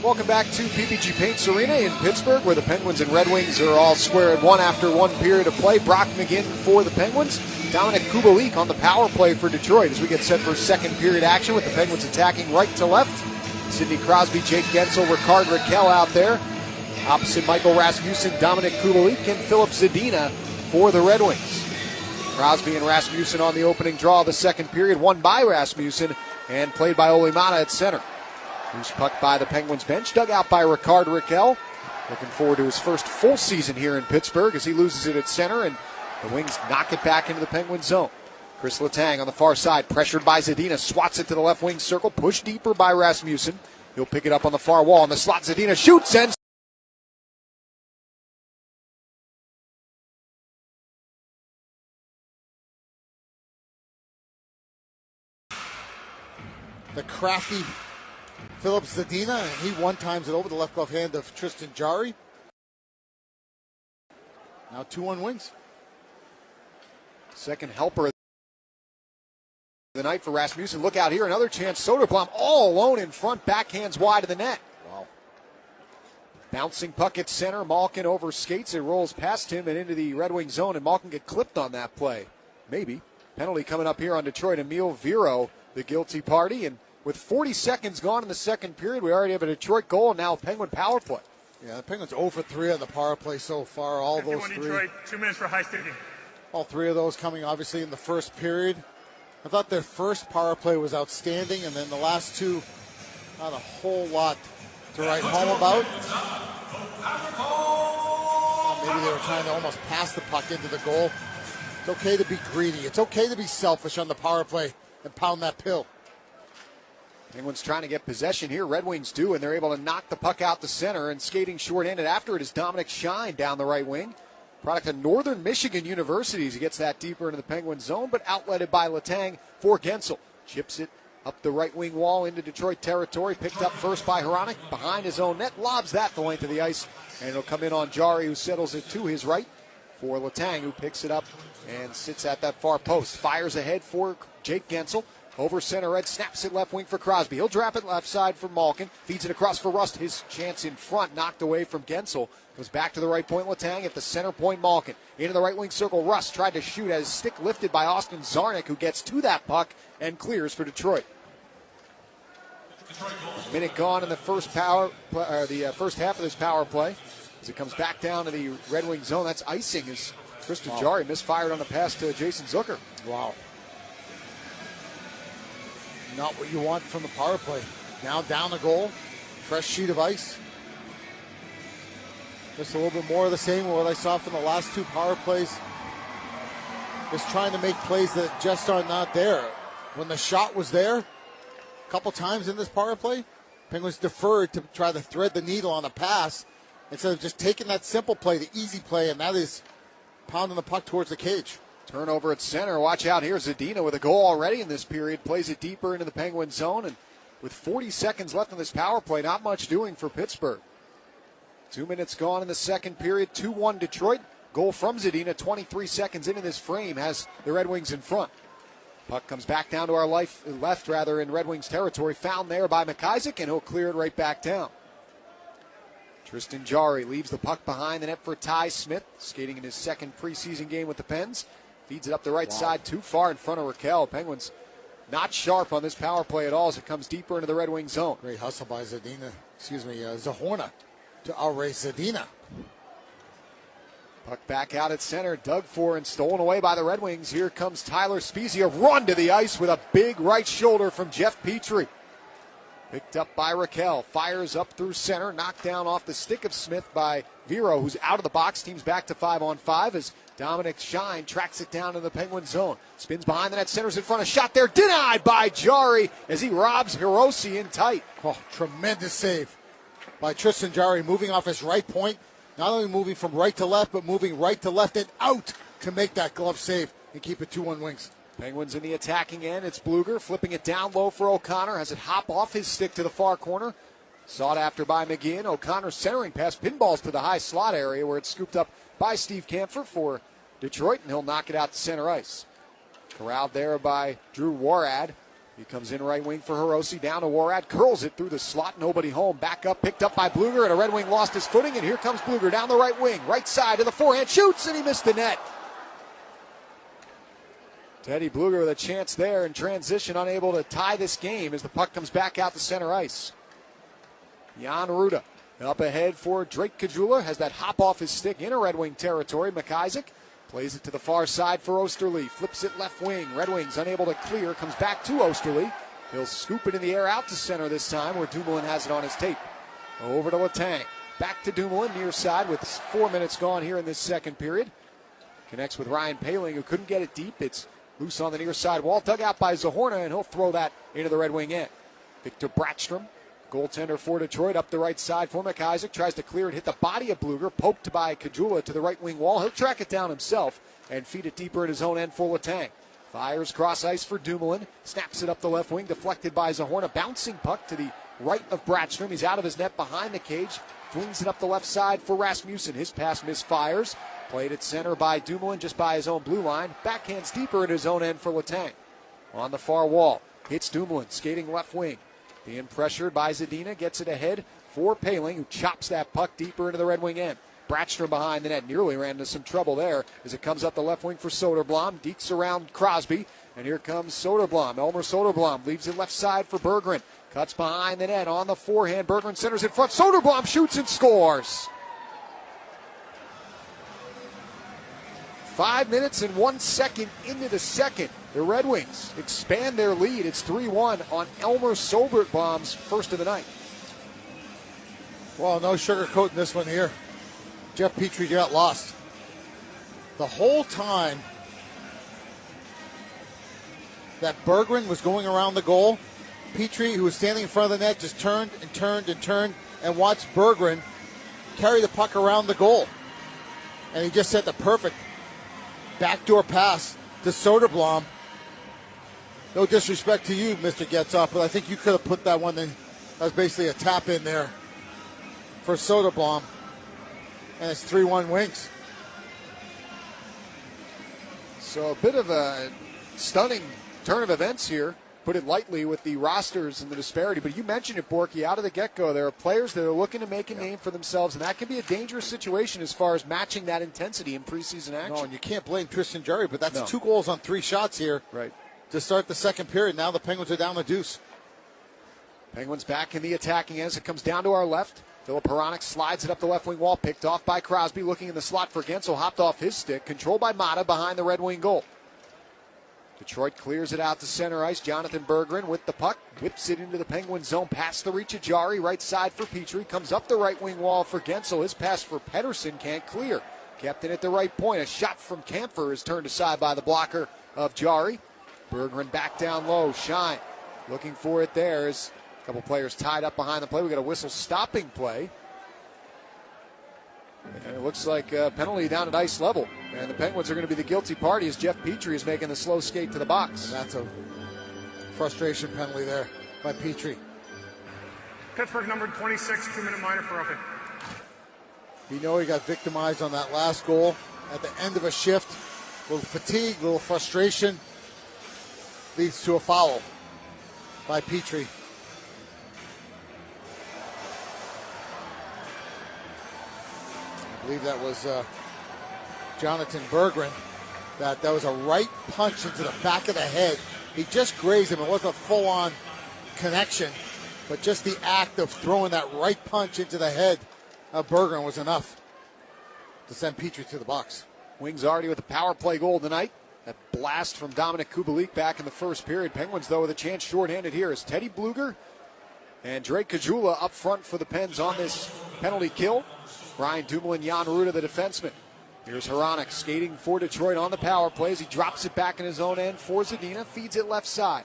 Welcome back to PPG Paints Arena in Pittsburgh, where the Penguins and Red Wings are all square at one after one period of play. Brock McGinn for the Penguins. Dominic Kubalik on the power play for Detroit as we get set for second period action with the Penguins attacking right to left. Sidney Crosby, Jake Gensel, Ricard Raquel out there. Opposite Michael Rasmussen, Dominic Kubalik, and Philip Zadina for the Red Wings. Crosby and Rasmussen on the opening draw of the second period, won by Rasmussen and played by Olli Maatta at center. Loose puck by the Penguins bench, dug out by Ricard Raquel. Looking forward to his first full season here in Pittsburgh as he loses it at center and the Wings knock it back into the Penguin zone. Chris Letang on the far side, pressured by Zadina, swats it to the left wing circle, pushed deeper by Rasmussen. He'll pick it up on the far wall. On the slot, Zadina shoots and the crafty Philip Zadina, and he one times it over the left glove hand of Tristan Jarry. Now 2-1 Wings. Second helper of the night for Rasmussen. Look out here, another chance. Soderblom all alone in front, backhands wide of the net. Wow. Bouncing puck at center, Malkin over skates. It rolls past him and into the Red Wing zone, and Malkin get clipped on that play. Maybe. Penalty coming up here on Detroit. Emil Viro, the guilty party, and with 40 seconds gone in the second period, we already have a Detroit goal and now a Penguin power play. Yeah, the Penguins 0 for 3 on the power play so far. All those three. Detroit, 2 minutes for high sticking. All three of those coming obviously in the first period. I thought their first power play was outstanding, and then the last two, not a whole lot to write home about. Maybe they were trying to almost pass the puck into the goal. It's okay to be greedy. It's okay to be selfish on the power play and pound that pill. Penguins trying to get possession here. Red Wings do, and they're able to knock the puck out the center, and skating short-handed after it is Dominic Shine down the right wing. Product of Northern Michigan University as he gets that deeper into the Penguin zone, but outletted by Letang for Gensel. Chips it up the right wing wall into Detroit territory. Picked up first by Hronek behind his own net. Lobs that the length of the ice, and it'll come in on Jarry, who settles it to his right for Letang, who picks it up and sits at that far post. Fires ahead for Jake Gensel. Over center red, snaps it left wing for Crosby. He'll drop it left side for Malkin. Feeds it across for Rust. His chance in front, knocked away from Gensel. Goes back to the right point, Letang at the center point, Malkin. Into the right wing circle, Rust tried to shoot as his stick lifted by Austin Zarnik, who gets to that puck and clears for Detroit. A minute gone in the first half of this power play. As it comes back down to the Red Wing zone, that's icing as Tristan Jarry misfired on the pass to Jason Zucker. Wow. Not what you want from the power play. Now down the goal, fresh sheet of ice. Just a little bit more of the same of what I saw from the last two power plays. Just trying to make plays that just are not there. When the shot was there, a couple times in this power play, Penguins deferred to try to thread the needle on a pass instead of just taking that simple play, the easy play, and that is pounding the puck towards the cage. Turnover at center. Watch out here. Zadina with a goal already in this period. Plays it deeper into the Penguin zone. And with 40 seconds left in this power play, not much doing for Pittsburgh. 2 minutes gone in the second period. 2-1 Detroit. Goal from Zadina 23 seconds into this frame has the Red Wings in front. Puck comes back down to our left in Red Wings territory. Found there by McIsaac, and he'll clear it right back down. Tristan Jarry leaves the puck behind the net for Ty Smith, skating in his second preseason game with the Pens. Feeds it up the right side, too far in front of Raquel. Penguins not sharp on this power play at all as it comes deeper into the Red Wing zone. Great hustle by Zahorna to outrace Zadina. Puck back out at center, dug for and stolen away by the Red Wings. Here comes Tyler Spezia, run to the ice with a big right shoulder from Jeff Petrie. Picked up by Raquel, fires up through center, knocked down off the stick of Smith by Viro, who's out of the box. Team's back to 5-on-5 as Dominic Shine tracks it down to the Penguin zone. Spins behind the net, centers in front, a shot there, denied by Jarry as he robs Hiroshi in tight. Oh, tremendous save by Tristan Jarry, moving off his right point. Not only moving from right to left, but moving right to left and out to make that glove save and keep it 2-1 Wings. Penguins in the attacking end. It's Bluger flipping it down low for O'Connor. Has it hop off his stick to the far corner. Sought after by McGinn. O'Connor centering pass, pinballs to the high slot area where it's scooped up by Steve Kampfer for Detroit, and he'll knock it out to center ice. Corralled there by Drew Warad. He comes in right wing for Hirose, down to Warad, curls it through the slot, nobody home. Back up, picked up by Bluger, and a Red Wing lost his footing, and here comes Bluger down the right wing, right side to the forehand, shoots, and he missed the net. Teddy Bluger with a chance there in transition, unable to tie this game as the puck comes back out to center ice. Jan Ruda up ahead for Drake Kajula, has that hop off his stick in a Red Wing territory. McIsaac plays it to the far side for Osterley, flips it left wing. Red Wings unable to clear, comes back to Osterley. He'll scoop it in the air out to center this time where Dumoulin has it on his tape. Over to Letang, back to Dumoulin near side with 4 minutes gone here in this second period. Connects with Ryan Poehling, who couldn't get it deep. It's loose on the near side wall, dug out by Zahorna, and he'll throw that into the Red Wing end. Victor Brattstrom, goaltender for Detroit, up the right side for McIsaac, tries to clear it, hit the body of Bluger, poked by Kajula to the right wing wall. He'll track it down himself and feed it deeper in his own end for Letang. Fires cross ice for Dumoulin, snaps it up the left wing, deflected by Zahorna, bouncing puck to the right of Brattstrom. He's out of his net behind the cage, flings it up the left side for Rasmussen. His pass misfires. Played at center by Dumoulin just by his own blue line. Backhands deeper in his own end for Letang. On the far wall, hits Dumoulin, skating left wing. Being pressured by Zadina, gets it ahead for Poehling, who chops that puck deeper into the Red Wing end. Brattstrom behind the net, nearly ran into some trouble there as it comes up the left wing for Soderblom. Deeks around Crosby, and here comes Soderblom. Elmer Soderblom leaves it left side for Berggren. Cuts behind the net on the forehand. Berggren centers in front. Soderblom shoots and scores. 5 minutes and 1 second into the second. The Red Wings expand their lead. It's 3-1 on Elmer Soderblom's first of the night. Well, no sugarcoating this one here. Jeff Petrie got lost. The whole time that Berggren was going around the goal, Petrie, who was standing in front of the net, just turned and turned and turned and watched Berggren carry the puck around the goal. And he just set the perfect backdoor pass to Soderblom. No disrespect to you, Mr. Getzoff, but I think you could have put that one in. That was basically a tap in there for Soderblom. And it's 3-1 Wings. So a bit of a stunning turn of events here. Put it lightly with the rosters and the disparity. But you mentioned it, Borky, out of the get-go. There are players that are looking to make a name for themselves, and that can be a dangerous situation as far as matching that intensity in preseason action. No, and you can't blame Tristan Jarry, but that's 2 goals on 3 shots here. Right. To start the second period. Now the Penguins are down the deuce. Penguins back in the attacking as it comes down to our left. Philip Hronik slides it up the left wing wall, picked off by Crosby, looking in the slot for Gensel, hopped off his stick, controlled by Mata behind the Red Wing goal. Detroit clears it out to center ice. Jonathan Berggren with the puck, whips it into the Penguin zone, past the reach of Jarry, right side for Petrie, comes up the right wing wall for Gensel. His pass for Pettersson can't clear. Kept it at the right point. A shot from Kampfer is turned aside by the blocker of Jarry. Berggren back down low. Shine looking for it there as a couple players tied up behind the play. We got a whistle stopping play. And it looks like a penalty down at ice level. And the Penguins are going to be the guilty party as Jeff Petrie is making the slow skate to the box. And that's a frustration penalty there by Petrie. Pittsburgh number 26, 2-minute minor for roughing. You know he got victimized on that last goal at the end of a shift. A little fatigue, a little frustration leads to a foul by Petrie. I believe that was Jonathan Berggren. That was a right punch into the back of the head. He just grazed him. It wasn't a full-on connection, but just the act of throwing that right punch into the head of Berggren was enough to send Petrie to the box. Wings already with a power play goal tonight. That blast from Dominic Kubalik back in the first period. Penguins, though, with a chance shorthanded here is Teddy Bluger and Drake Kajula up front for the Pens on this penalty kill. Brian Dumoulin, Jan Ruda, the defenseman. Here's Hronik skating for Detroit on the power play as he drops it back in his own end for Zadina, feeds it left side.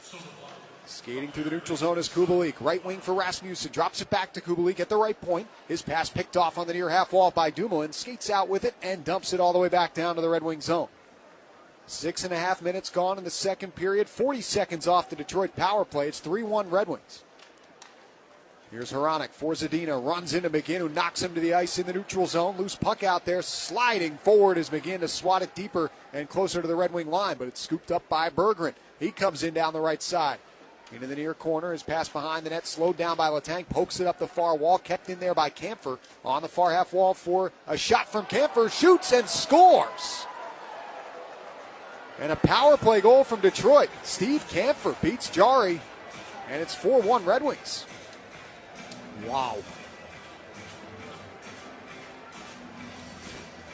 Skating through the neutral zone is Kubalik. Right wing for Rasmussen. Drops it back to Kubalik at the right point. His pass picked off on the near half wall by Dumoulin. Skates out with it and dumps it all the way back down to the Red Wing zone. 6.5 minutes gone in the second period. 40 seconds off the Detroit power play. It's 3-1 Red Wings. Here's Hronik for Zadina. Runs into McGinn, who knocks him to the ice in the neutral zone. Loose puck out there. Sliding forward is McGinn to swat it deeper and closer to the Red Wing line. But it's scooped up by Berggren. He comes in down the right side. Into the near corner, his pass behind the net, slowed down by Letang, pokes it up the far wall, kept in there by Kampfer. On the far half wall for a shot from Kampfer, shoots and scores. And a power play goal from Detroit. Steve Kampfer beats Jari, and it's 4-1 Red Wings. Wow.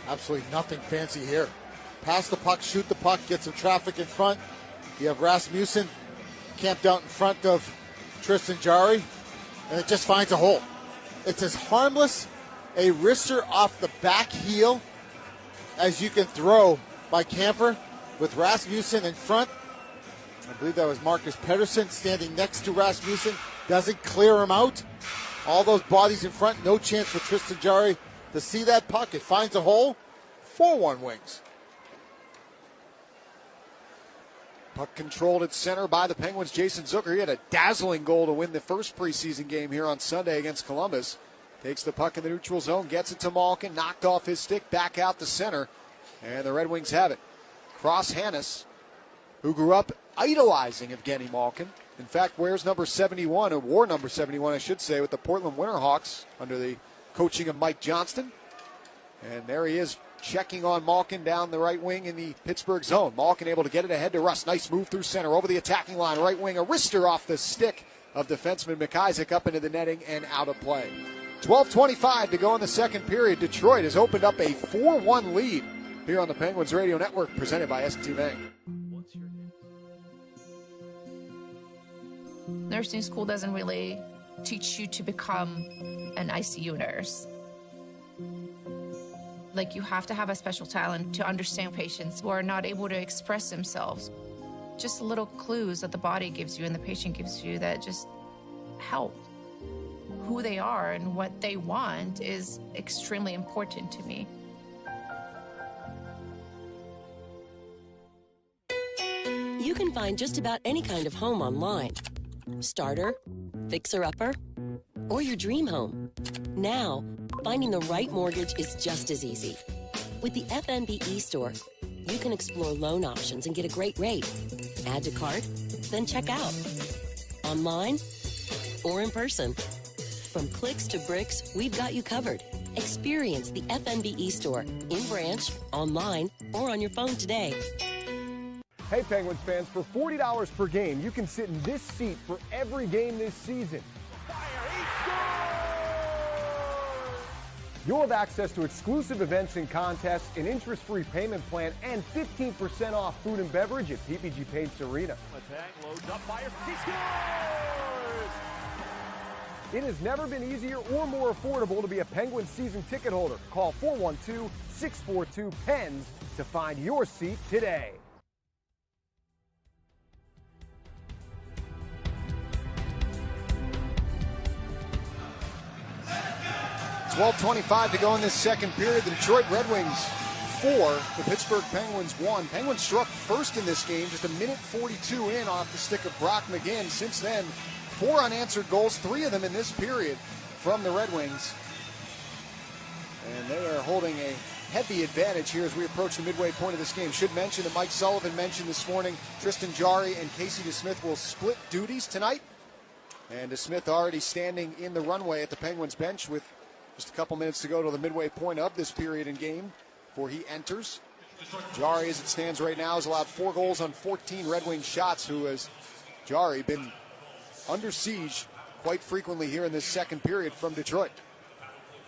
Absolutely nothing fancy here. Pass the puck, shoot the puck, get some traffic in front. You have Rasmussen camped out in front of Tristan Jari, and it just finds a hole. It's as harmless a wrister off the back heel as you can throw by Kampfer with Rasmussen in front. I believe that was Marcus Pettersson standing next to Rasmussen. Doesn't clear him out. All those bodies in front, no chance for Tristan Jari to see that puck. It finds a hole. 4-1 Wings. Puck controlled at center by the Penguins. Jason Zucker, he had a dazzling goal to win the first preseason game here on Sunday against Columbus. Takes the puck in the neutral zone, gets it to Malkin, knocked off his stick, back out to center, and the Red Wings have it. Cross Hannes, who grew up idolizing Evgeny Malkin. In fact, wears number 71, or wore number 71, I should say, with the Portland Winterhawks under the coaching of Mike Johnston. And there he is, checking on Malkin down the right wing in the Pittsburgh zone. Malkin able to get it ahead to Russ. Nice move through center over the attacking line. Right wing, a wrister off the stick of defenseman McIsaac up into the netting and out of play. 12:25 to go in the second period. Detroit has opened up a 4-1 lead here on the Penguins Radio Network, presented by S&T Bank. Nursing school doesn't really teach you to become an ICU nurse. Like, you have to have a special talent to understand patients who are not able to express themselves. Just little clues that the body gives you and the patient gives you that just help. Who they are and what they want is extremely important to me. You can find just about any kind of home online. Starter, fixer-upper, or your dream home. Now, finding the right mortgage is just as easy. With the FNB e-store, you can explore loan options and get a great rate. Add to cart, then check out. Online or in person. From clicks to bricks, we've got you covered. Experience the FNB e-store in branch, online, or on your phone today. Hey Penguins fans, for $40 per game, you can sit in this seat for every game this season. You'll have access to exclusive events and contests, an interest-free payment plan, and 15% off food and beverage at PPG Paints Arena. Letang loads up, fires, he scores! It has never been easier or more affordable to be a Penguins season ticket holder. Call 412-642-PENS to find your seat today. $12:25 to go in this second period. The Detroit Red Wings 4, the Pittsburgh Penguins 1. Penguins struck first in this game, just a minute 42 in off the stick of Brock McGinn. Since then, 4 unanswered goals, 3 of them in this period from the Red Wings. And they are holding a heavy advantage here as we approach the midway point of this game. Should mention that Mike Sullivan mentioned this morning Tristan Jari and Casey DeSmith will split duties tonight. And DeSmith already standing in the runway at the Penguins bench with just a couple minutes to go to the midway point of this period in game before he enters. Jari, as it stands right now, has allowed 4 goals on 14 Red Wing shots, who has, Jari, been under siege quite frequently here in this second period from Detroit.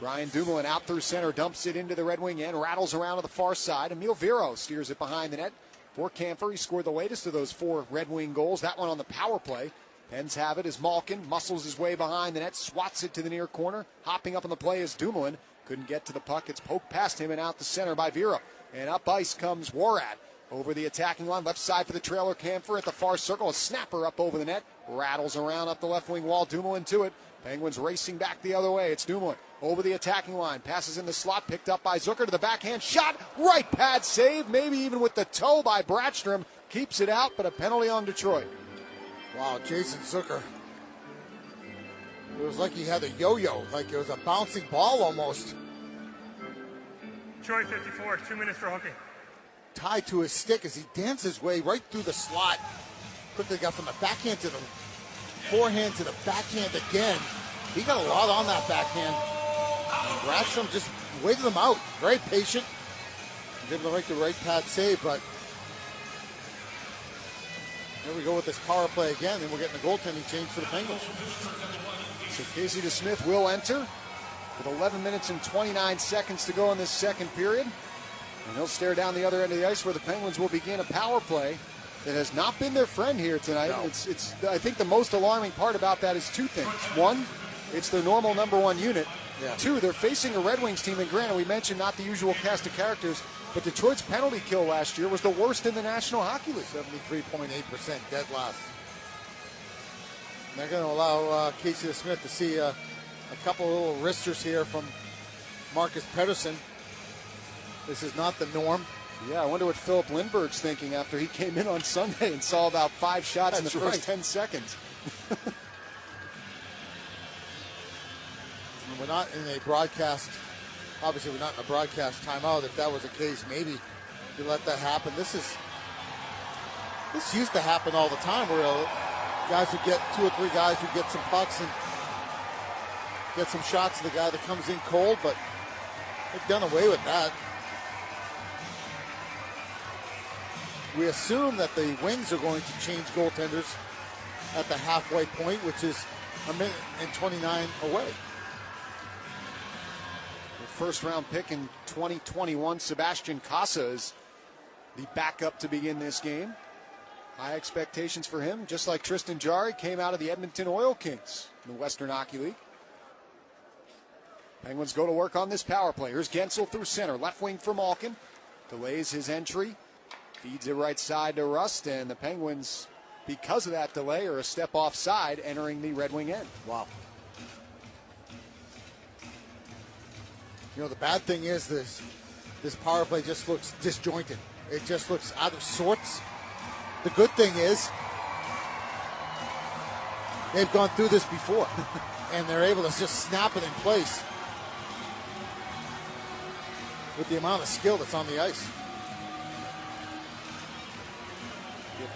Brian Dumoulin out through center, dumps it into the Red Wing end, rattles around to the far side. Emil Vero steers it behind the net for Kampfer. He scored the latest of those 4 Red Wing goals, that one on the power play. Pens have it as Malkin muscles his way behind the net, swats it to the near corner. Hopping up on the play is Dumoulin. Couldn't get to the puck. It's poked past him and out the center by Vero. And up ice comes Warad over the attacking line. Left side for the trailer. Kampfer at the far circle. A snapper up over the net. Rattles around up the left wing wall. Dumoulin to it. Penguins racing back the other way. It's Dumoulin over the attacking line. Passes in the slot. Picked up by Zucker to the backhand. Shot. Right pad save. Maybe even with the toe by Bratstrom. Keeps it out, but a penalty on Detroit. Wow, Jason Zucker. It was like he had a yo-yo, like it was a bouncing ball almost. Detroit 54, 2 minutes for hooking. Tied to his stick as he danced his way right through the slot. Quickly got from the backhand to the forehand to the backhand again. He got a lot on that backhand. And Bradstrom just waited him out. Very patient. He's able to make the right pad save, but there we go with this power play again, and we're getting a goaltending change for the Penguins. So Casey DeSmith will enter with 11 minutes and 29 seconds to go in this second period. And he'll stare down the other end of the ice where the Penguins will begin a power play that has not been their friend here tonight. No. It's I think the most alarming part about that is two things. One, it's their normal number one unit. Yeah. Two, they're facing a Red Wings team, and granted, we mentioned not the usual cast of characters, but Detroit's penalty kill last year was the worst in the National Hockey League. 73.8% dead last. And they're going to allow Casey DeSmith to see a couple of little wristers here from Marcus Pettersson. This is not the norm. Yeah, I wonder what Philip Lindbergh's thinking after he came in on Sunday and saw about 5 shots in the first 10 seconds. We're not in a broadcast, obviously we're not in a broadcast timeout. If that was the case, maybe you let that happen. This used to happen all the time where guys would get 2 or 3 guys who get some pucks and get some shots to the guy that comes in cold, but they've done away with that. We assume that the Wings are going to change goaltenders at the halfway point, which is a minute and 29 away. The first round pick in 2021, Sebastian Casa is the backup to begin this game. High expectations for him, just like Tristan Jarry came out of the Edmonton Oil Kings in the Western Hockey League. Penguins go to work on this power play. Here's Gensel through center, left wing for Malkin. Delays his entry. Feeds it right side to Rust, and the Penguins, because of that delay, are a step offside entering the Red Wing end. Wow. You know, the bad thing is this power play just looks disjointed. It just looks out of sorts. The good thing is they've gone through this before, and they're able to just snap it in place with the amount of skill that's on the ice.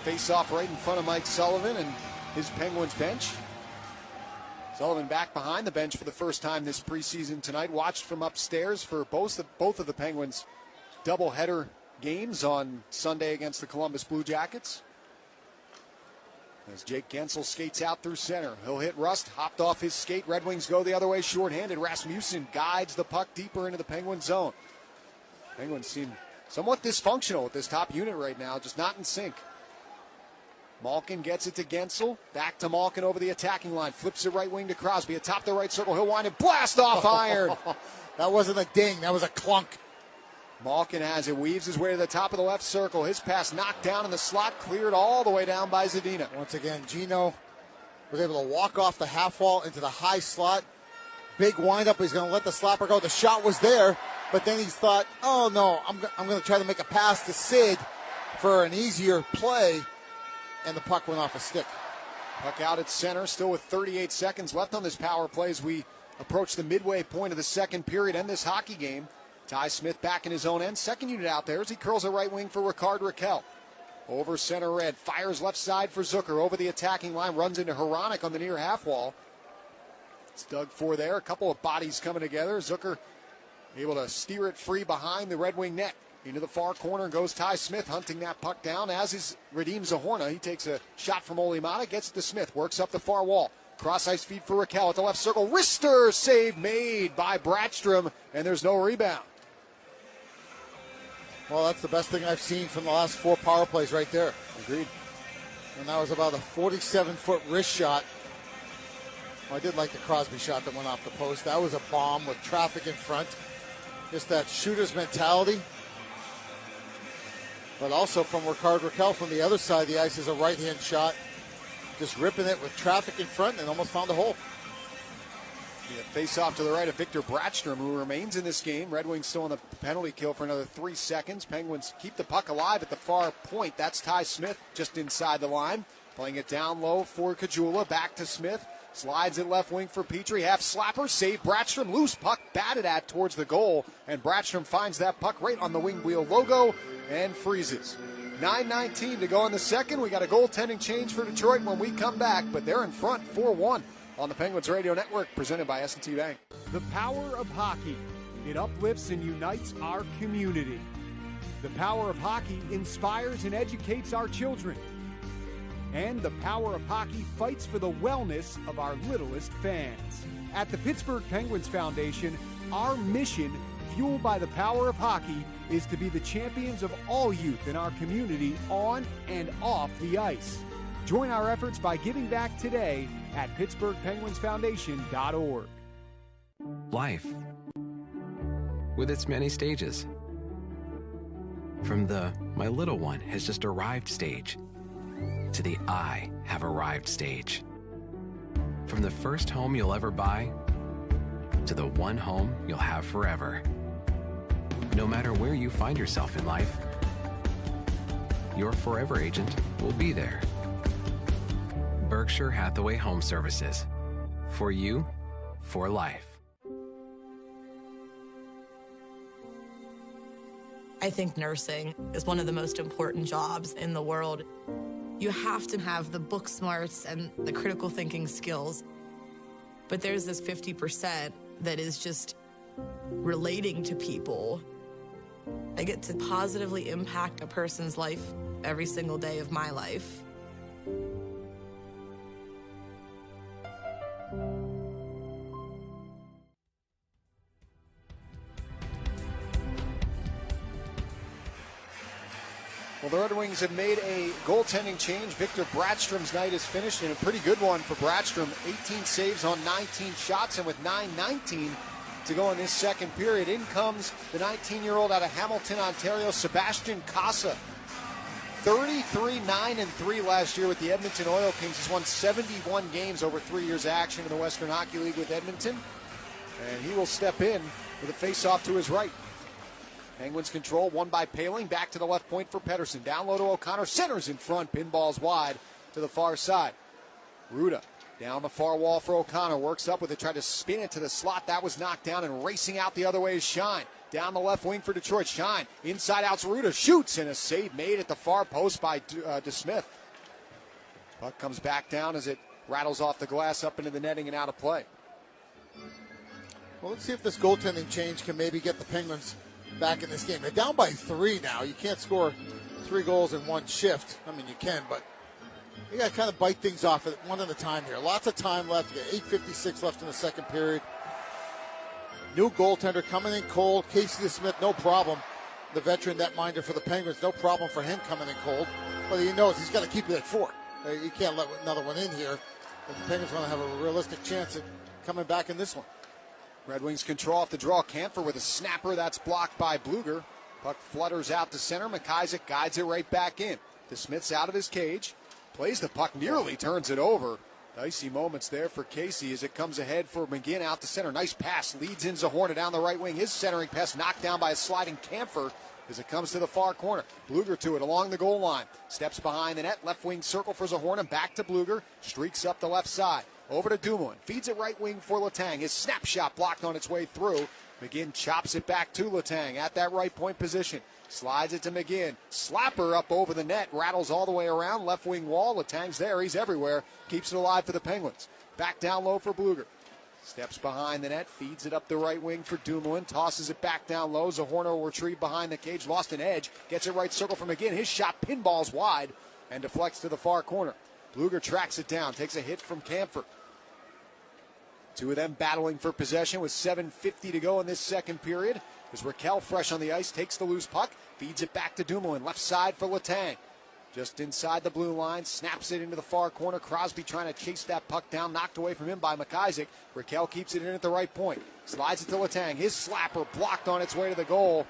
Face off right in front of Mike Sullivan and his Penguins bench. Sullivan back behind the bench for the first time this preseason tonight. Watched from upstairs for both of the Penguins' doubleheader games on Sunday against the Columbus Blue Jackets. As Jake Gensel skates out through center. He'll hit Rust, hopped off his skate. Red Wings go the other way shorthanded. Rasmussen guides the puck deeper into the Penguin zone. Penguins seem somewhat dysfunctional with this top unit right now, just not in sync. Malkin gets it to Gensel. Back to Malkin over the attacking line. Flips it right wing to Crosby. Atop the right circle. He'll wind and blast off iron. That wasn't a ding. That was a clunk. Malkin has it. Weaves his way to the top of the left circle. His pass knocked down in the slot. Cleared all the way down by Zadina. Once again, Gino was able to walk off the half wall into the high slot. Big windup. He's going to let the slapper go. The shot was there. But then he thought, oh, no, I'm going to try to make a pass to Sid for an easier play. And the puck went off a stick. Puck out at center, still with 38 seconds left on this power play as we approach the midway point of the second period and this hockey game. Ty Smith back in his own end. Second unit out there as he curls a right wing for Ricard Raquel. Over center red, fires left side for Zucker. Over the attacking line, runs into Hronek on the near half wall. It's dug for there. A couple of bodies coming together. Zucker able to steer it free behind the Red Wing net. Into the far corner goes Ty Smith, hunting that puck down, as is Radim Zahorna. He takes a shot from Olimata, gets it to Smith, works up the far wall. Cross ice feed for Raquel at the left circle. Wrister save made by Bradstrom, and there's no rebound. Well, that's the best thing I've seen from the last 4 power plays right there. Agreed. And that was about a 47-foot wrist shot. Well, I did like the Crosby shot that went off the post. That was a bomb with traffic in front. Just that shooter's mentality. But also from Ricard Raquel from the other side of the ice is a right-hand shot. Just ripping it with traffic in front and almost found a hole. Yeah, face off to the right of Victor Bradstrom, who remains in this game. Red Wings still on the penalty kill for another 3 seconds. Penguins keep the puck alive at the far point. That's Ty Smith just inside the line. Playing it down low for Kajula. Back to Smith. Slides it left wing for Petrie. Half slapper. Save Bradstrom. Loose puck batted at towards the goal. And Bradstrom finds that puck right on the wing wheel logo and freezes. 9:19 to go in the second. We got a goaltending change for Detroit when we come back, but they're in front 4-1 on the Penguins Radio Network, presented by S&T Bank. The power of hockey. It uplifts and unites our community. The power of hockey inspires and educates our children. And the power of hockey fights for the wellness of our littlest fans. At the Pittsburgh Penguins Foundation, our mission, fueled by the power of hockey, is to be the champions of all youth in our community on and off the ice. Join our efforts by giving back today at PittsburghPenguinsFoundation.org. Life, with its many stages. From the "my little one has just arrived" stage to the "I have arrived" stage. From the first home you'll ever buy to the one home you'll have forever. No matter where you find yourself in life, your forever agent will be there. Berkshire Hathaway Home Services. For you, for life. I think nursing is one of the most important jobs in the world. You have to have the book smarts and the critical thinking skills. But there's this 50% that is just relating to people. I get to positively impact a person's life every single day of my life. Well, the Red Wings have made a goaltending change. Victor Bradstrom's night is finished, and a pretty good one for Bradstrom. 18 saves on 19 shots, and with 9:19 to go in this second period, in comes the 19-year-old out of Hamilton, Ontario, Sebastian Casa. 33-9-3 last year with the Edmonton Oil Kings. He's won 71 games over 3 years of action in the Western Hockey League with Edmonton, and he will step in with a face-off to his right. Penguins control, won by Paling. Back to the left point for Pettersson. Down low to O'Connor. Centers in front. Pinballs wide to the far side. Ruda down the far wall for O'Connor. Works up with it. Tried to spin it to the slot. That was knocked down, and racing out the other way is Shine. Down the left wing for Detroit. Shine. Inside out's Ruda. Shoots, and a save made at the far post by DeSmith. Puck comes back down as it rattles off the glass up into the netting and out of play. Well, let's see if this goaltending change can maybe get the Penguins back in this game. They're down by 3 now. You can't score 3 goals in one shift. I mean, you can, but you got to kind of bite things off at one at a time here. Lots of time left. You got 8:56 left in the second period. New goaltender coming in cold. Casey DeSmith, no problem. The veteran netminder for the Penguins, no problem for him coming in cold. But he knows he's got to keep it at 4. You can't let another one in here. But the Penguins want to have a realistic chance at coming back in this one. Red Wings control off the draw. Kampfer with a snapper. That's blocked by Bluger. Puck flutters out to center. McIsaac guides it right back in. DeSmith's out of his cage. Plays the puck, nearly turns it over. Dicey moments there for Casey as it comes ahead for McGinn out to center. Nice pass. Leads in Zahorna down the right wing. His centering pass knocked down by a sliding Kampfer as it comes to the far corner. Bluger to it along the goal line. Steps behind the net. Left wing circle for Zahorna. Back to Bluger. Streaks up the left side. Over to Dumoulin. Feeds it right wing for Letang. His snap shot blocked on its way through. McGinn chops it back to Letang at that right point position. Slides it to McGinn. Slapper up over the net. Rattles all the way around. Left wing wall. Letang's there. He's everywhere. Keeps it alive for the Penguins. Back down low for Bluger. Steps behind the net. Feeds it up the right wing for Dumoulin. Tosses it back down low. Zahorna will retrieve behind the cage. Lost an edge. Gets it right circle from McGinn. His shot pinballs wide and deflects to the far corner. Bluger tracks it down. Takes a hit from Kampfer. Two of them battling for possession with 7:50 to go in this second period. As Raquel, fresh on the ice, takes the loose puck, feeds it back to Dumoulin. Left side for Letang. Just inside the blue line, snaps it into the far corner. Crosby trying to chase that puck down, knocked away from him by McIsaac. Raquel keeps it in at the right point. Slides it to Letang. His slapper blocked on its way to the goal.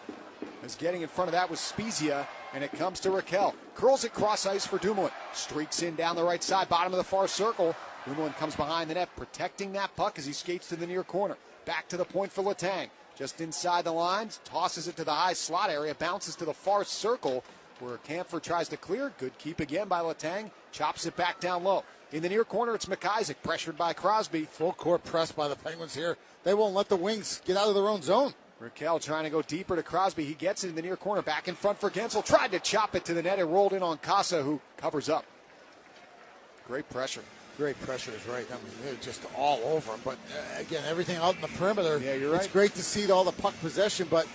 As getting in front of that was Spezia, and it comes to Raquel. Curls it cross ice for Dumoulin. Streaks in down the right side, bottom of the far circle. Dumoulin comes behind the net, protecting that puck as he skates to the near corner. Back to the point for Letang. Just inside the lines, tosses it to the high slot area, bounces to the far circle where Kampfer tries to clear. Good keep again by Letang. Chops it back down low. In the near corner, it's McIsaac, pressured by Crosby. Full court press by the Penguins here. They won't let the Wings get out of their own zone. Raquel trying to go deeper to Crosby. He gets it in the near corner. Back in front for Gensel. Tried to chop it to the net. It rolled in on Casa, who covers up. Great pressure. Great pressure is right. I mean, they're just all over him. But, again, everything out in the perimeter. Yeah, you're right. It's great to see all the puck possession, but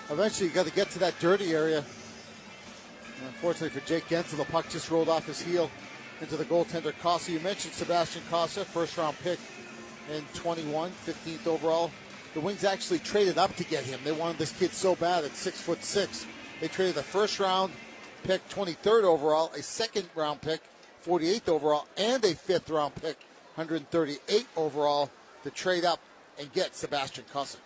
eventually you got to get to that dirty area. And unfortunately for Jake Gensel, the puck just rolled off his heel into the goaltender Casa. You mentioned Sebastian Casa, first-round pick in 21, 15th overall. The Wings actually traded up to get him. They wanted this kid so bad at 6'6". They traded a first-round pick, 23rd overall, a second-round pick, 48th overall, and a fifth-round pick, 138 overall, to trade up and get Sebastian Casa.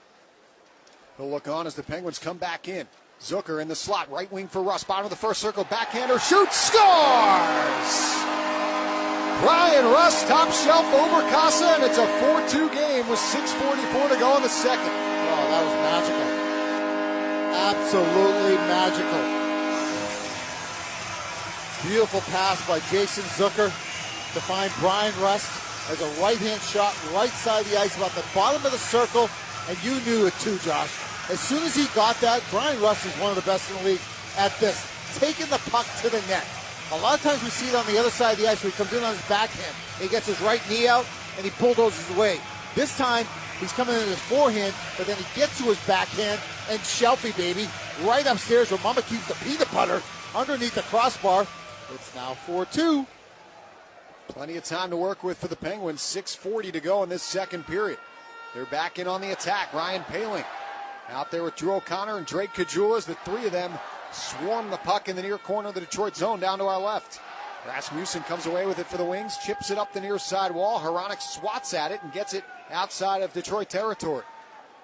He'll look on as the Penguins come back in. Zucker in the slot, right wing for Rust, bottom of the first circle, backhander, shoots, scores! Brian Rust, top shelf over Casa, and it's a 4-2 game with 6:44 to go in the second. Oh, that was magical. Absolutely magical. Beautiful pass by Jason Zucker to find Brian Rust as a right-hand shot, right side of the ice, about the bottom of the circle, and you knew it too, Josh. As soon as he got that, Brian Rust is one of the best in the league at this, taking the puck to the net. A lot of times we see it on the other side of the ice where he comes in on his backhand. He gets his right knee out, and he bulldozes away. This time, he's coming in his forehand, but then he gets to his backhand, and Shelfie, baby, right upstairs where Mama keeps the peanut butter underneath the crossbar. It's now 4-2. Plenty of time to work with for the Penguins. 6:40 to go in this second period. They're back in on the attack. Ryan Poehling out there with Drew O'Connor and Drake Caggiula as the three of them swarm the puck in the near corner of the Detroit zone down to our left. Rasmussen comes away with it for the Wings, chips it up the near side wall. Hronek swats at it and gets it outside of Detroit territory.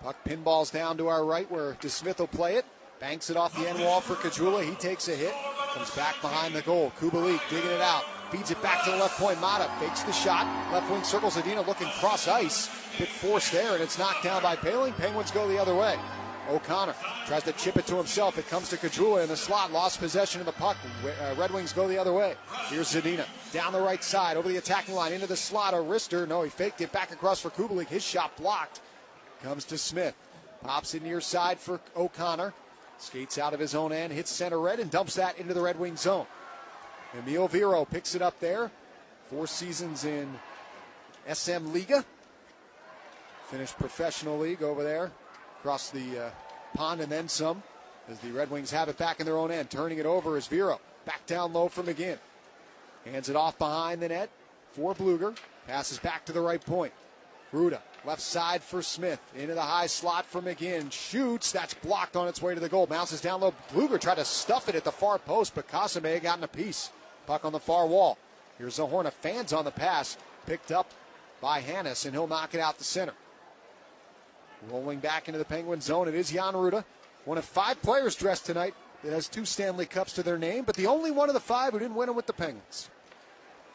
Puck pinballs down to our right where DeSmith will play it. Banks it off the end wall for Caggiula. He takes a hit. Comes back behind the goal. Kubalik digging it out. Feeds it back to the left point. Mata fakes the shot. Left wing circles Zadina looking cross ice. Bit forced there, and it's knocked down by Poehling. Penguins go the other way. O'Connor tries to chip it to himself. It comes to Caggiula in the slot. Lost possession of the puck. Red Wings go the other way. Here's Zadina down the right side over the attacking line into the slot. Arister, no, he faked it back across for Kubalik. His shot blocked. Comes to Smith. Pops it near side for O'Connor. Skates out of his own end, hits center red, and dumps that into the Red Wing zone. Emil Viro picks it up there. 4 seasons in SM Liga. Finished professional league over there across the pond and then some, as the Red Wings have it back in their own end. Turning it over is Viro. Back down low for McGinn. Hands it off behind the net for Bluger. Passes back to the right point. Ruda, left side for Smith. Into the high slot for McGinn. Shoots. That's blocked on its way to the goal. Bounces down low. Bluger tried to stuff it at the far post, but Casa may have gotten a piece. Puck on the far wall. Here's Zahorna. Fans on the pass. Picked up by Hannes, and he'll knock it out the center. Rolling back into the Penguin zone, it is Jan Ruda. One of 5 players dressed tonight that has 2 Stanley Cups to their name, but the only one of the 5 who didn't win them with the Penguins.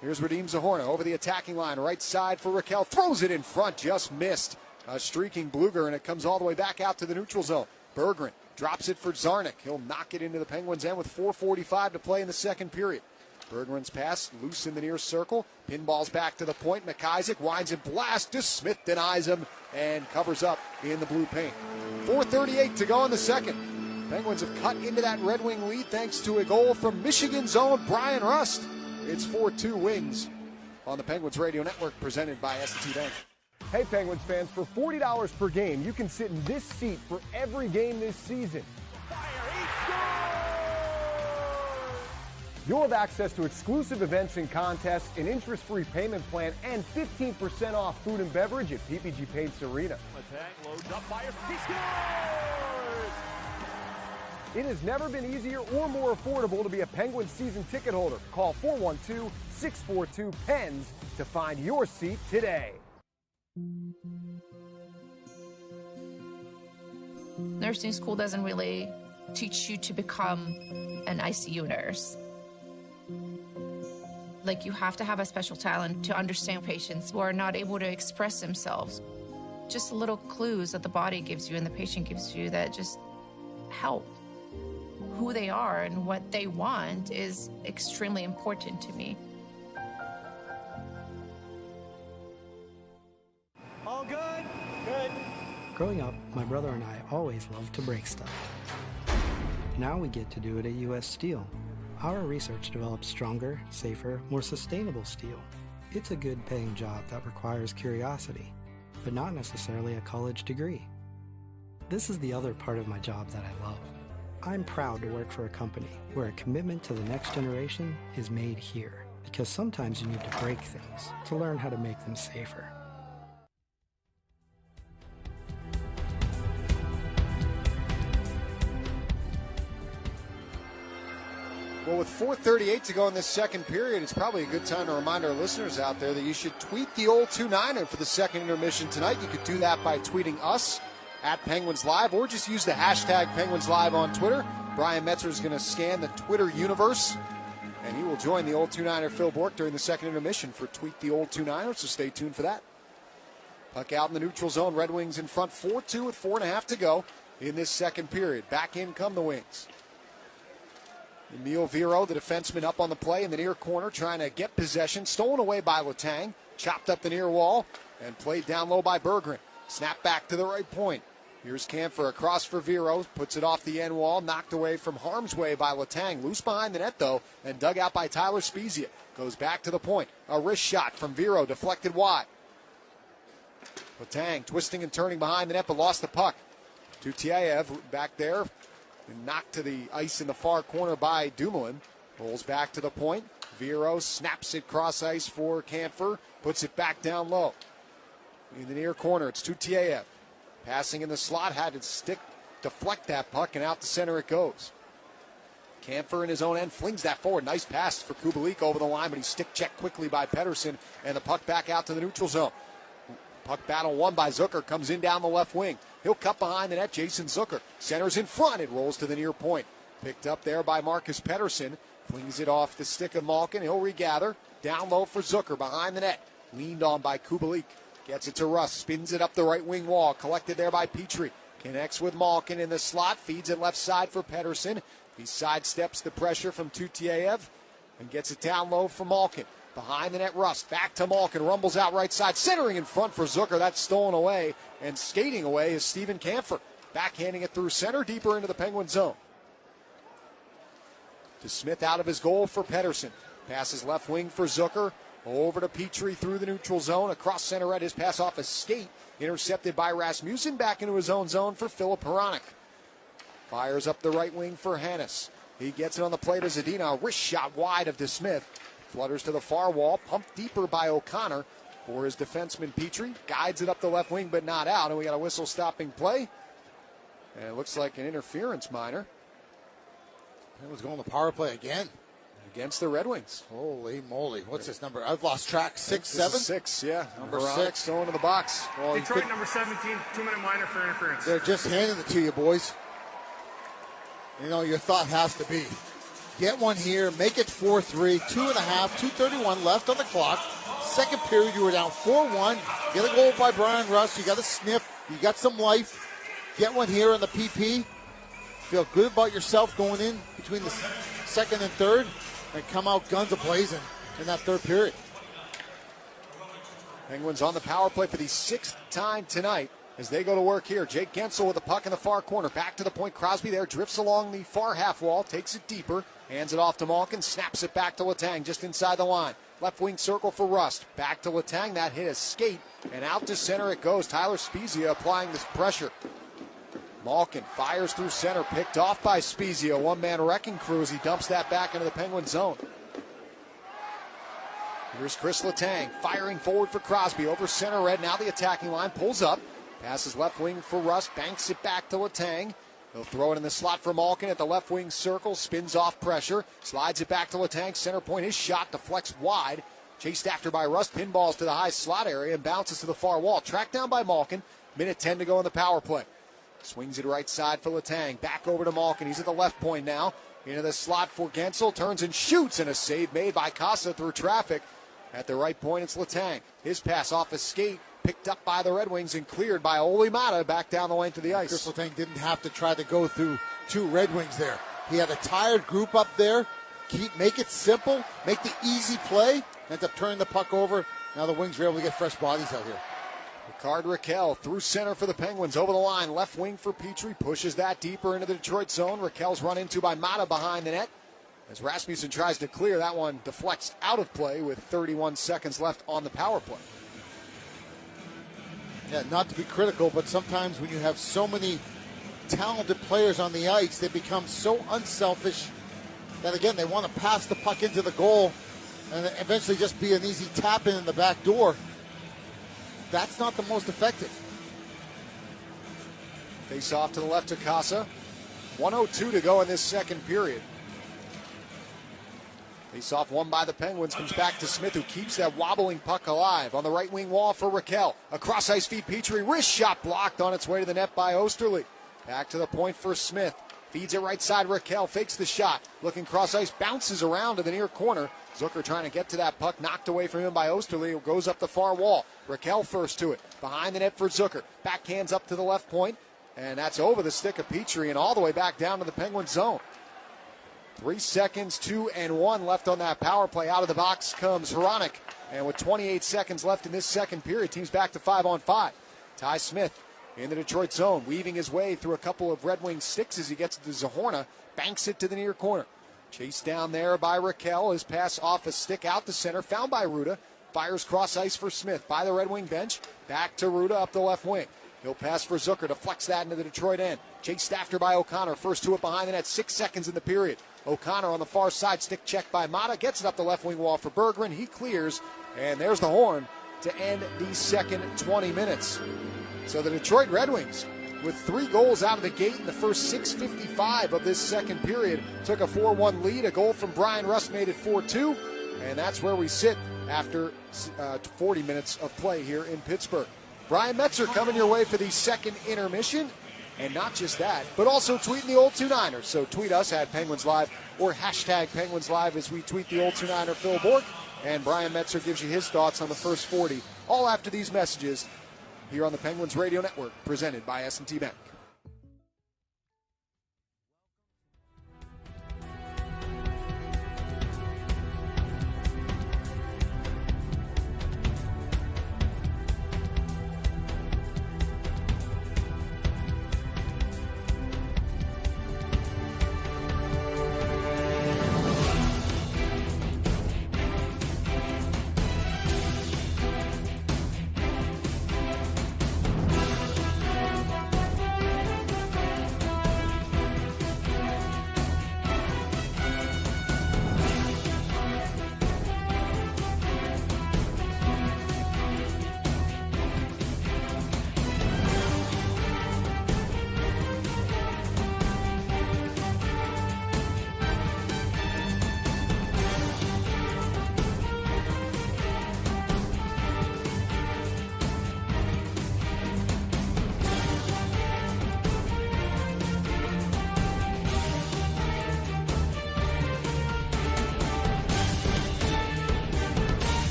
Here's Radim Zahorna over the attacking line. Right side for Raquel. Throws it in front. Just missed. A streaking Bluger, and it comes all the way back out to the neutral zone. Berggren drops it for Zarnik. He'll knock it into the Penguins' end with 4:45 to play in the second period. Berggren's pass loose in the near circle. Pinballs back to the point. McIsaac winds and blasts. DeSmith denies him and covers up in the blue paint. 4:38 to go in the second. Penguins have cut into that Red Wing lead thanks to a goal from Michigan's own Brian Rust. It's 4-2 Wings on the Penguins Radio Network, presented by S&T Bank. Hey, Penguins fans, for $40 per game, you can sit in this seat for every game this season. You'll have access to exclusive events and contests, an interest-free payment plan, and 15% off food and beverage at PPG Paints Arena. Attack loads up, fires, he scores! It has never been easier or more affordable to be a Penguins season ticket holder. Call 412-642-PENS to find your seat today. Nursing school doesn't really teach you to become an ICU nurse. Like, you have to have a special talent to understand patients who are not able to express themselves. Just little clues that the body gives you and the patient gives you that just help. Who they are and what they want is extremely important to me. All good? Good. Growing up, my brother and I always loved to break stuff. Now we get to do it at U.S. Steel. Our research develops stronger, safer, more sustainable steel. It's a good-paying job that requires curiosity, but not necessarily a college degree. This is the other part of my job that I love. I'm proud to work for a company where a commitment to the next generation is made here, because sometimes you need to break things to learn how to make them safer. Well, with 4:38 to go in this second period, it's probably a good time to remind our listeners out there that you should tweet the old 2-9er for the second intermission tonight. You could do that by tweeting us at Penguins Live, or just use the hashtag Penguins Live on Twitter. Brian Metzer is going to scan the Twitter universe, and he will join the old 2-9er Phil Bourque during the second intermission for Tweet the Old 2-9er, so stay tuned for that. Puck out in the neutral zone. Red Wings in front 4-2 with 4.5 to go in this second period. Back in come the Wings. Emil Viro, the defenseman, up on the play in the near corner, trying to get possession. Stolen away by Letang. Chopped up the near wall and played down low by Berggren. Snap back to the right point. Here's Kampfer across for Viro. Puts it off the end wall. Knocked away from harm's way by Letang. Loose behind the net, though, and dug out by Tyler Spezia. Goes back to the point. A wrist shot from Viro, deflected wide. Letang twisting and turning behind the net, but lost the puck. Tutiev back there. Knocked to the ice in the far corner by Dumoulin. Rolls back to the point. Viro snaps it cross ice for Kampfer. Puts it back down low. In the near corner, it's Tutiev. Passing in the slot, had to stick, deflect that puck, and out the center it goes. Kampfer in his own end flings that forward. Nice pass for Kubalik over the line, but he's stick checked quickly by Pettersson, and the puck back out to the neutral zone. Puck battle won by Zucker, comes in down the left wing. He'll cut behind the net, Jason Zucker. Centers in front, it rolls to the near point. Picked up there by Marcus Pettersson. Flings it off the stick of Malkin. He'll regather. Down low for Zucker, behind the net. Leaned on by Kubalik. Gets it to Russ, spins it up the right wing wall. Collected there by Petrie. Connects with Malkin in the slot. Feeds it left side for Pettersson. He sidesteps the pressure from Tutiev and gets it down low for Malkin. Behind the net, Rust. Back to Malkin. Rumbles out right side. Centering in front for Zucker. That's stolen away. And skating away is Steven Kampfer. Backhanding it through center, deeper into the Penguin zone. To Smith out of his goal for Pettersson. Passes left wing for Zucker. Over to Petrie through the neutral zone. Across center red. His pass off a skate. Intercepted by Rasmussen. Back into his own zone for Filip Hronek. Fires up the right wing for Hannes. He gets it on the play to Zadina. A wrist shot wide of DeSmith. Flutters to the far wall. Pumped deeper by O'Connor for his defenseman Petrie. Guides it up the left wing, but not out. And we got a whistle stopping play. And it looks like an interference minor. It was going to power play again. Against the Red Wings. Holy moly. What's this number? I've lost track. 6-7? 6, yeah. Number 6. Going to the box. Well, Detroit, number 17, 2-minute minor for interference. They're just handing it to you, boys. You know, your thought has to be, get one here, make it 4-3, 2.5, 2:31 left on the clock. Second period, you were down 4-1. Get a goal by Brian Rust. You got a sniff. You got some life. Get one here on the PP. Feel good about yourself going in between the second and third, and come out guns a-blazing in that third period. Penguins on the power play for the 6th time tonight as they go to work here. Jake Gensel with the puck in the far corner. Back to the point. Crosby there drifts along the far half wall, takes it deeper, hands it off to Malkin, snaps it back to Letang just inside the line. Left wing circle for Rust. Back to Letang. That hit a skate, and out to center it goes. Tyler Spezia applying this pressure. Malkin fires through center, picked off by Spezia. One-man wrecking crew as he dumps that back into the Penguin zone. Here's Chris Letang firing forward for Crosby over center red. Now the attacking line pulls up. Passes left wing for Rust. Banks it back to Letang. He'll throw it in the slot for Malkin at the left wing circle. Spins off pressure. Slides it back to Letang. Center point. His shot deflects wide. Chased after by Rust. Pinballs to the high slot area and bounces to the far wall. Tracked down by Malkin. Minute 10 to go in the power play. Swings it right side for Letang. Back over to Malkin. He's at the left point now. Into the slot for Gensel. Turns and shoots. And a save made by Casa through traffic. At the right point, it's Letang. His pass off a skate. Picked up by the Red Wings and cleared by Olli Määttä back down the length of the ice. Chris Letang didn't have to try to go through two Red Wings there. He had a tired group up there. Make it simple. Make the easy play. Ends up turning the puck over. Now the Wings are able to get fresh bodies out here. Ricard Raquel through center for the Penguins, over the line, left wing for Petrie, pushes that deeper into the Detroit zone. Raquel's run into by Mata behind the net. As Rasmussen tries to clear, that one deflects out of play with 31 seconds left on the power play. Yeah, not to be critical, but sometimes when you have so many talented players on the ice, they become so unselfish that, again, they want to pass the puck into the goal and eventually just be an easy tap in the back door. That's not the most effective. Face off to the left to Casa. 1:02 to go in this second period. Face off won by the Penguins, comes back to Smith, who keeps that wobbling puck alive. On the right wing wall for Raquel. Across ice feed Petrie, wrist shot blocked on its way to the net by Osterley. Back to the point for Smith. Feeds it right side, Raquel fakes the shot. Looking cross ice, bounces around to the near corner. Zucker trying to get to that puck, knocked away from him by Osterley, who goes up the far wall. Raquel first to it, behind the net for Zucker. Backhands up to the left point, and that's over the stick of Petrie and all the way back down to the Penguin zone. 3 seconds, 2 and 1 left on that power play. Out of the box comes Hronek, and with 28 seconds left in this second period, team's back to 5-on-5. Ty Smith in the Detroit zone, weaving his way through a couple of Red Wing sticks as he gets to Zahorna, banks it to the near corner. Chased down there by Raquel. His pass off a stick out the center, found by Ruda. Fires cross ice for Smith by the Red Wing bench. Back to Ruda up the left wing. He'll pass for Zucker to flex that into the Detroit end. Chased after by O'Connor. First to it behind the net. 6 seconds in the period. O'Connor on the far side, stick check by Mata. Gets it up the left wing wall for Berggren. He clears, and there's the horn to end the second 20 minutes. So the Detroit Red Wings, with 3 goals out of the gate in the first 6:55 of this second period, took a 4-1 lead. A goal from Brian Rust made it 4-2, and that's where we sit after 40 minutes of play here in Pittsburgh. Brian Metzer coming your way for the second intermission, and not just that, but also tweeting the old 2-Niners. So tweet us at Penguins Live or hashtag Penguins Live as we tweet the old 2-Niner Phil Bork, and Brian Metzer gives you his thoughts on the first 40, all after these messages here on the Penguins Radio Network, presented by S&T Bank.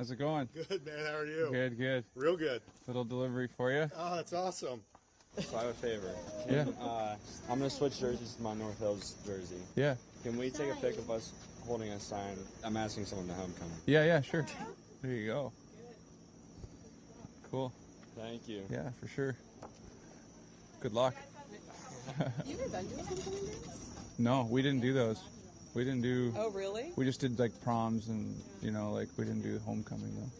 How's it going? Good, man. How are you? Good, good. Real good. Little delivery for you. Oh, that's awesome. So I have a favor. Yeah. I'm going to switch jerseys to my North Hills jersey. Yeah. Can we take a pic of us holding a sign? I'm asking someone to homecoming. Yeah, sure. There you go. Cool. Thank you. Yeah, for sure. Good luck. You ever been to a homecoming dance? No, we didn't do those. We didn't do... Oh, really? We just did, like, proms and, you know, like, we didn't do homecoming, though.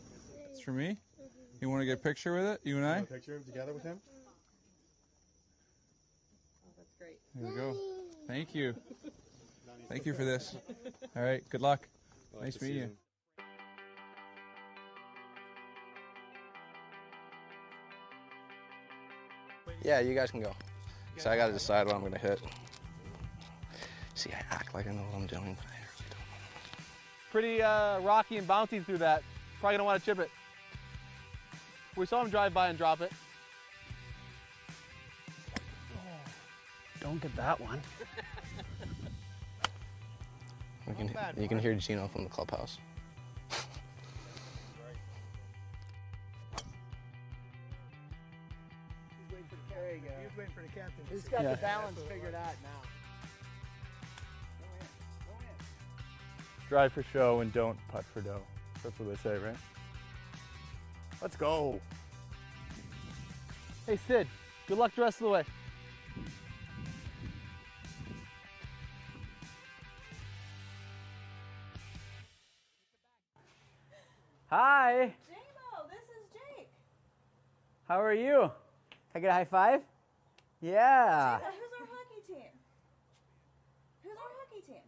It's for me? You want to get a picture with it, you and I? A picture together with him? Oh, that's great. There we go. Thank you. Thank you for this. All right, good luck. Nice meeting you. Yeah, you guys can go. So I got to decide what I'm going to hit. See, I act like I know what I'm doing, but I really don't. Pretty rocky and bouncy through that. Probably gonna want to chip it. We saw him drive by and drop it. Oh, don't get that one. You can hear Gino from the clubhouse. There you go. He was waiting for the captain. He's got the balance figured out now. Drive for show and don't putt for dough. That's what they say, right? Let's go. Hey, Sid, good luck the rest of the way. Hi. J-Mo, this is Jake. How are you? Can I get a high five? Yeah. Gina, who's our hockey team? Who's our hockey team?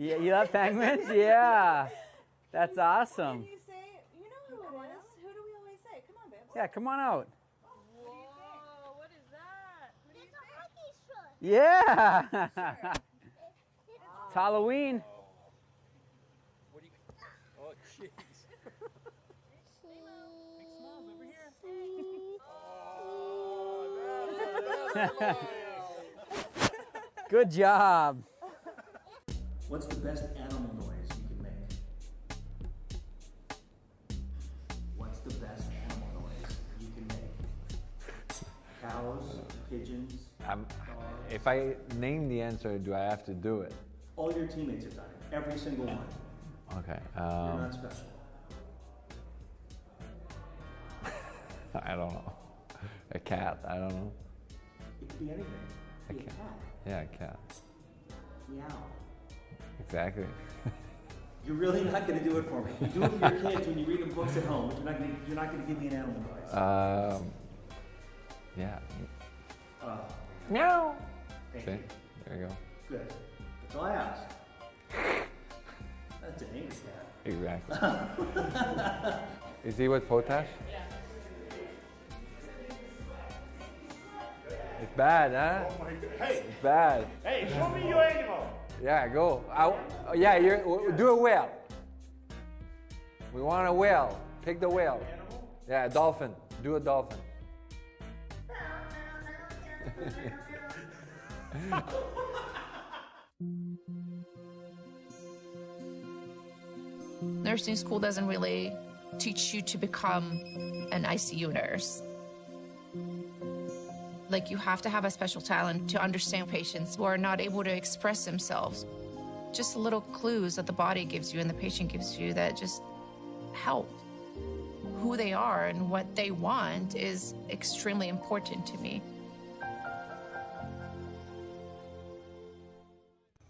Yeah, you love penguins? Yeah. That's awesome. Can you say, you know who it is? Who do we always say? Come on, babes. Yeah, come on out. Whoa, what is that? What do you think? Yeah. It's Halloween. Oh, jeez. Good job. What's the best animal noise you can make? What's the best animal noise you can make? Cows, pigeons, If I name the answer, do I have to do it? all your teammates have done it. Every single one. Okay. You're not special. I don't know. A cat. I don't know. It could be anything. A Be a cat. cat. Yeah, a cat. Meow. Exactly. You're really not going to do it for me. You do it for your kids when you read them books at home. But you're not going to give me an animal noise. Yeah. Meow. Thank See? you. There you go. Good. That's all I asked. That's an angry cat. Exactly. Is he with potash? Yeah. It's bad, huh? Oh my God. Hey. It's bad. Hey, show me your animal. Yeah, go. Yeah, do a whale. We want a whale. Pick the whale. Yeah, a dolphin. Do a dolphin. Nursing school doesn't really teach you to become an ICU nurse. Like, you have to have a special talent to understand patients who are not able to express themselves. Just little clues that the body gives you and the patient gives you that just help. Who they are and what they want is extremely important to me.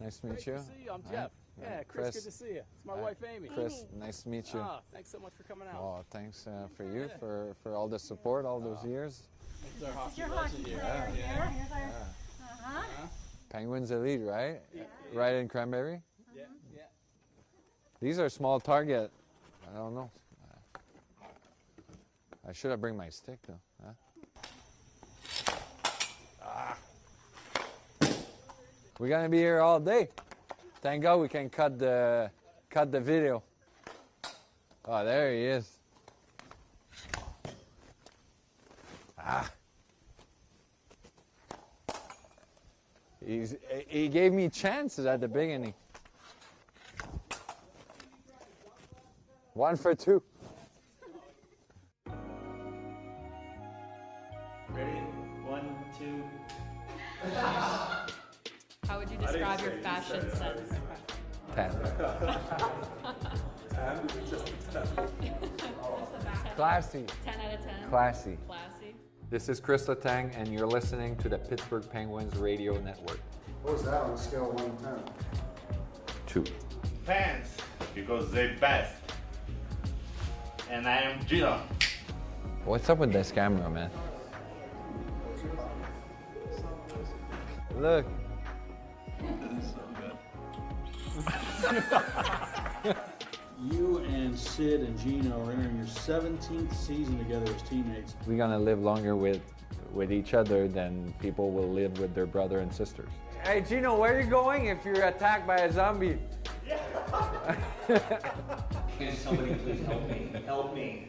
Nice to meet you. Great to see you. I'm Jeff. Yeah, Chris, good to see you. It's my wife, Amy. Chris, nice to meet you. Oh, thanks so much for coming out. Oh, thanks for you, for all the support all those years. This is our hockey hockey legend. player Yeah. here. Here's our, uh-huh. Penguins elite, right? Yeah. Right in Cranberry? Yeah, yeah. These are small target. I don't know. I should have bring my stick though. Huh? We're gonna be here all day. Thank God we can cut the video. Oh, there he is. He gave me chances at the beginning. 1 for 2. Ready? 1, 2. How would you describe your fashion sense? 10. 10? Just 10. Classy. 10 out of 10? Classy. Classy. This is Chris Letang, and you're listening to the Pittsburgh Penguins Radio Network. What was that on a scale of 1 to 10? 2. Fans, because they best. And I am Gino. What's up with this camera, man? Look. You and Sid and Gino are entering your 17th season together as teammates. We're gonna live longer with each other than people will live with their brother and sisters. Hey Gino, where are you going if you're attacked by a zombie? Can somebody please help me? Help me.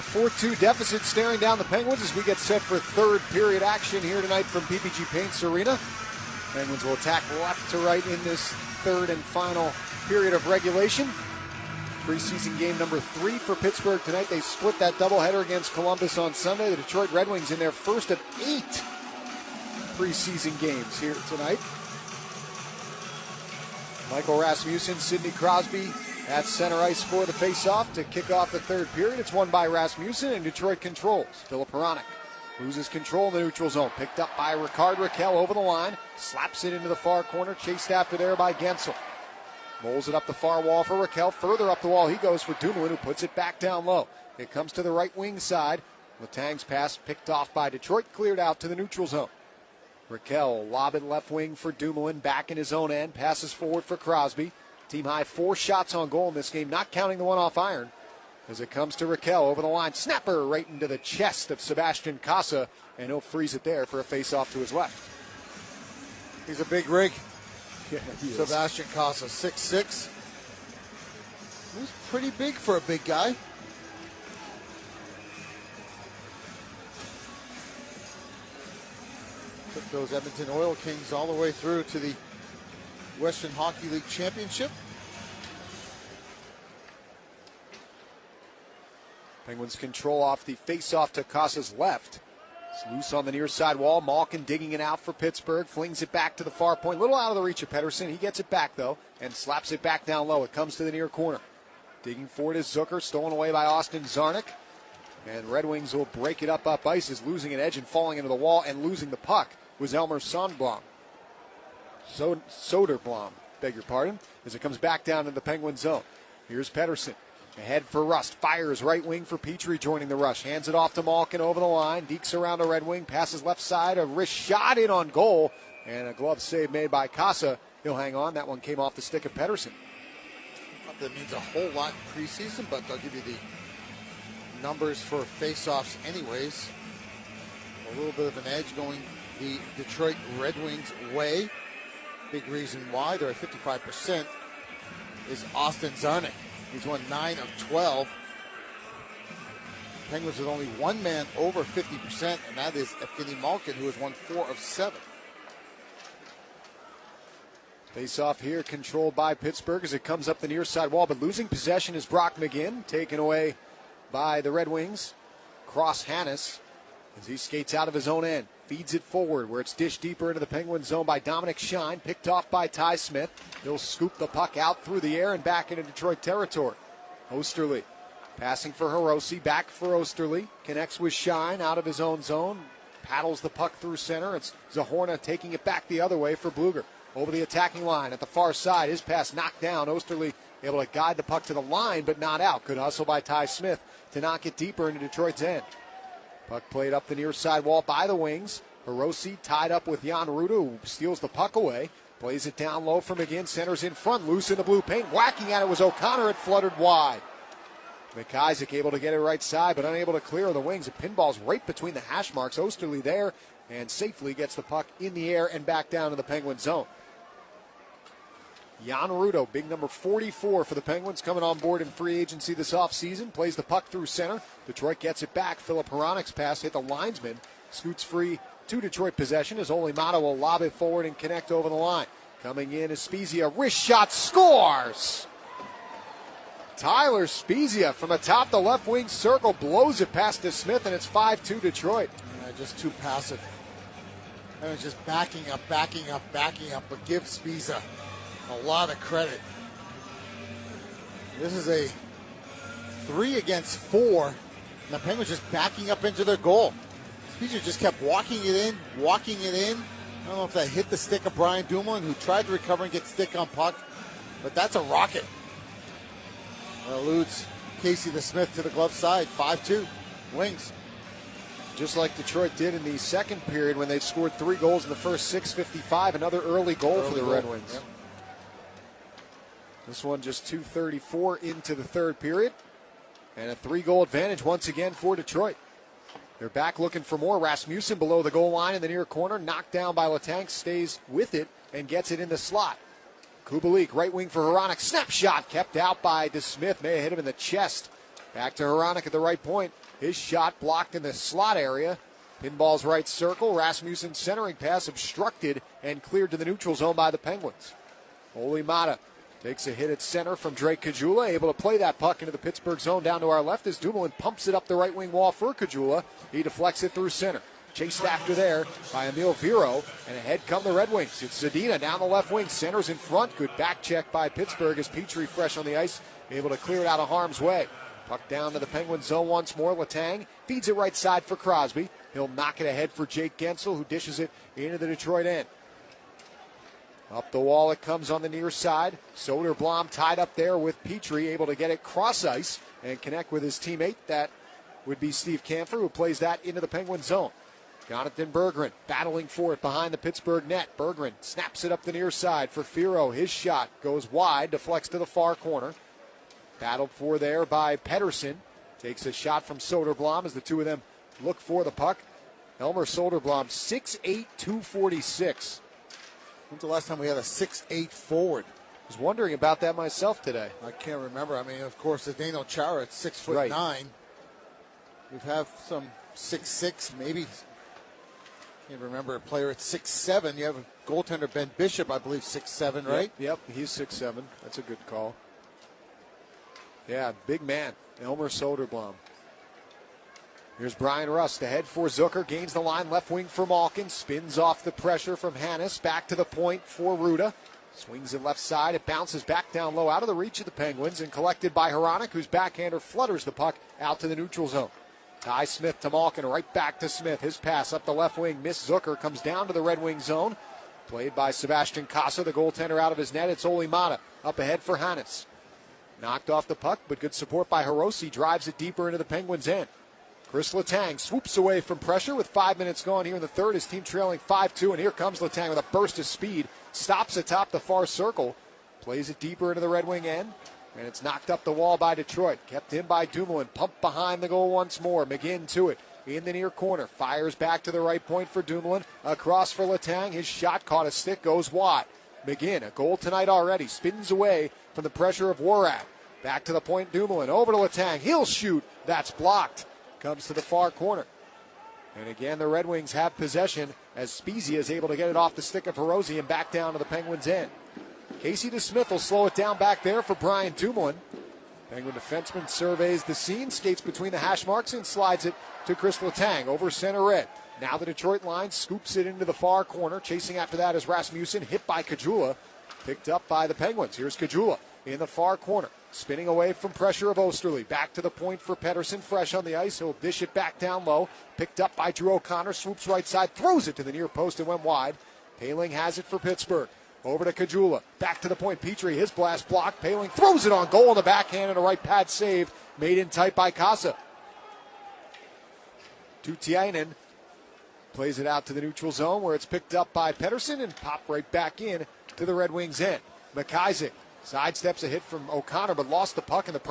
4-2 deficit staring down the Penguins as we get set for third period action here tonight from PPG Paints Arena. Penguins will attack left to right in this third and final period of regulation. Preseason game number 3 for Pittsburgh tonight. They split that doubleheader against Columbus on Sunday. The Detroit Red Wings in their first of 8 preseason games here tonight. Michael Rasmussen, Sidney Crosby at center ice for the face-off to kick off the third period. It's won by Rasmussen, and Detroit controls. Philip Hronek loses control in the neutral zone. Picked up by Rickard Rakell over the line. Slaps it into the far corner. Chased after there by Gensel. Rolls it up the far wall for Rakell. Further up the wall he goes for Dumoulin, who puts it back down low. It comes to the right wing side. Letang's pass picked off by Detroit. Cleared out to the neutral zone. Rakell lob it left wing for Dumoulin. Back in his own end. Passes forward for Crosby. Team high 4 shots on goal in this game, not counting the one off iron. As it comes to Rakell over the line. Snapper right into the chest of Sebastian Casa, and he'll freeze it there for a face-off to his left. He's a big rig. Yeah, he is. Sebastian Casa, 6'6". He's pretty big for a big guy. Took those Edmonton Oil Kings all the way through to the Western Hockey League Championship. Penguins control off the face-off to Casa's left. It's loose on the near side wall. Malkin digging it out for Pittsburgh. Flings it back to the far point. A little out of the reach of Pettersson. He gets it back, though, and slaps it back down low. It comes to the near corner. Digging forward is Zucker. Stolen away by Austin Zarnik. And Red Wings will break it up ice. Is losing an edge and falling into the wall and losing the puck was Elmer Sundblom. Soderblom, beg your pardon, as it comes back down to the Penguin zone. Here's Pettersson. Ahead for Rust. Fires right wing for Petrie joining the rush. Hands it off to Malkin over the line. Deeks around a Red Wing. Passes left side. A wrist shot in on goal. And a glove save made by Casa. He'll hang on. That one came off the stick of Pettersson. Not that means a whole lot in preseason, but they'll give you the numbers for face-offs anyways. A little bit of an edge going the Detroit Red Wings way. Big reason why they're at 55% is Austin Zarnik. He's won 9 of 12. Penguins with only one man over 50%, and that is Evgeny Malkin, who has won 4 of 7. Face-off here controlled by Pittsburgh as it comes up the near side wall, but losing possession is Brock McGinn, taken away by the Red Wings. Cross Hannes as he skates out of his own end. Feeds it forward where it's dished deeper into the Penguin zone by Dominic Shine. Picked off by Ty Smith. He'll scoop the puck out through the air and back into Detroit territory. Osterley passing for Hirose. Back for Osterley. Connects with Shine out of his own zone. Paddles the puck through center. It's Zahorna taking it back the other way for Bluger. Over the attacking line at the far side. His pass knocked down. Osterley able to guide the puck to the line but not out. Good hustle by Ty Smith to knock it deeper into Detroit's end. Puck played up the near side wall by the Wings. Hirose tied up with Jan Ruda, who steals the puck away. Plays it down low for McGinn. Centers in front. Loose in the blue paint. Whacking at it was O'Connor. It fluttered wide. McIsaac able to get it right side, but unable to clear the Wings. It pinballs right between the hash marks. Osterley there and safely gets the puck in the air and back down to the Penguin zone. Jan Rudo, big number 44 for the Penguins, coming on board in free agency this offseason. Plays the puck through center. Detroit gets it back. Philip Hronek's pass hit the linesman. Scoots free to Detroit possession as Olimata will lob it forward and connect over the line. Coming in is Spezia. Wrist shot, scores! Tyler Spezia from atop the left wing circle blows it past to Smith, and it's 5-2 Detroit. Just too passive. And it's just backing up, but give Spezia a lot of credit. This is a 3 against 4, and the Penguins just backing up into their goal. Spezia just kept walking it in. I don't know if that hit the stick of Brian Dumoulin, who tried to recover and get stick on puck, but that's a rocket. That eludes Casey DeSmith to the glove side. 5-2, Wings. Just like Detroit did in the second period when they scored 3 goals in the first 6:55. Another early goal for the Red Wings. Yep. This one just 2:34 into the third period. And a 3-goal advantage once again for Detroit. They're back looking for more. Rasmussen below the goal line in the near corner. Knocked down by Letang. Stays with it and gets it in the slot. Kubalik, right wing for Hronek. Snap shot kept out by DeSmith. May have hit him in the chest Back to Hronek at the right point. His shot blocked in the slot area. Pinball's right circle. Rasmussen's centering pass obstructed and cleared to the neutral zone by the Penguins. Olli Maatta takes a hit at center from Drake Caggiula, able to play that puck into the Pittsburgh zone down to our left as Dumoulin pumps it up the right wing wall for Caggiula. He deflects it through center. Chased after there by Emil Viro, and ahead come the Red Wings. It's Zadina down the left wing, centers in front. Good back check by Pittsburgh as Petrie fresh on the ice, able to clear it out of harm's way. Puck down to the Penguins zone once more. Letang feeds it right side for Crosby. He'll knock it ahead for Jake Gensel, who dishes it into the Detroit end. Up the wall it comes on the near side. Soderblom tied up there with Petrie, able to get it cross ice and connect with his teammate. That would be Steve Kampfer, who plays that into the Penguin zone. Jonathan Berggren battling for it behind the Pittsburgh net. Berggren snaps it up the near side for Firo. His shot goes wide, deflects to the far corner. Battled for there by Pettersson. Takes a shot from Soderblom as the two of them look for the puck. Elmer Soderblom, 6'8", 246. When's the last time we had a 6'8" forward? I was wondering about that myself today. I can't remember. I mean, of course, Zdeno Chara at 6'9". Right. We've had some 6'6", maybe. Can't remember a player at 6'7". You have a goaltender, Ben Bishop, I believe, 6'7", right? Yep, he's 6'7". That's a good call. Yeah, big man, Elmer Soderblom. Here's Brian Rust ahead for Zucker, gains the line, left wing for Malkin, spins off the pressure from Hannes, back to the point for Ruda. Swings it left side, it bounces back down low, out of the reach of the Penguins, and collected by Hronek, whose backhander flutters the puck out to the neutral zone. Ty Smith to Malkin, right back to Smith. His pass up the left wing, missed Zucker, comes down to the Red Wing zone. Played by Sebastian Casa, the goaltender out of his net. It's Olli Maatta up ahead for Hannes. Knocked off the puck, but good support by Hirose, drives it deeper into the Penguins' end. Chris Letang swoops away from pressure with 5 minutes gone here in the third. His team trailing 5-2, and here comes Letang with a burst of speed. Stops atop the far circle, plays it deeper into the Red Wing end, and it's knocked up the wall by Detroit. Kept in by Dumoulin, pumped behind the goal once more. McGinn to it in the near corner, fires back to the right point for Dumoulin. Across for Letang, his shot caught a stick, goes wide. McGinn, a goal tonight already, spins away from the pressure of Warat. Back to the point, Dumoulin, over to Letang, he'll shoot, that's blocked. Comes to the far corner. And again, the Red Wings have possession as Spezia is able to get it off the stick of Hirose and back down to the Penguins' end. Casey DeSmith will slow it down back there for Brian Dumoulin. Penguin defenseman surveys the scene, skates between the hash marks and slides it to Chris Letang over center red. Now the Detroit line scoops it into the far corner. Chasing after that is Rasmussen, hit by Caggiula. Picked up by the Penguins. Here's Caggiula in the far corner. Spinning away from pressure of Osterley. Back to the point for Pettersson, fresh on the ice. He'll dish it back down low. Picked up by Drew O'Connor. Swoops right side, throws it to the near post and went wide. Paling has it for Pittsburgh. Over to Caggiula. Back to the point. Petrie, his blast blocked. Paling throws it on goal in the backhand and a right pad save. Made in tight by Casa. Tuutiainen plays it out to the neutral zone where it's picked up by Pettersson and popped right back in to the Red Wings' end. McIsaac sidesteps a hit from O'Connor, but lost the puck in the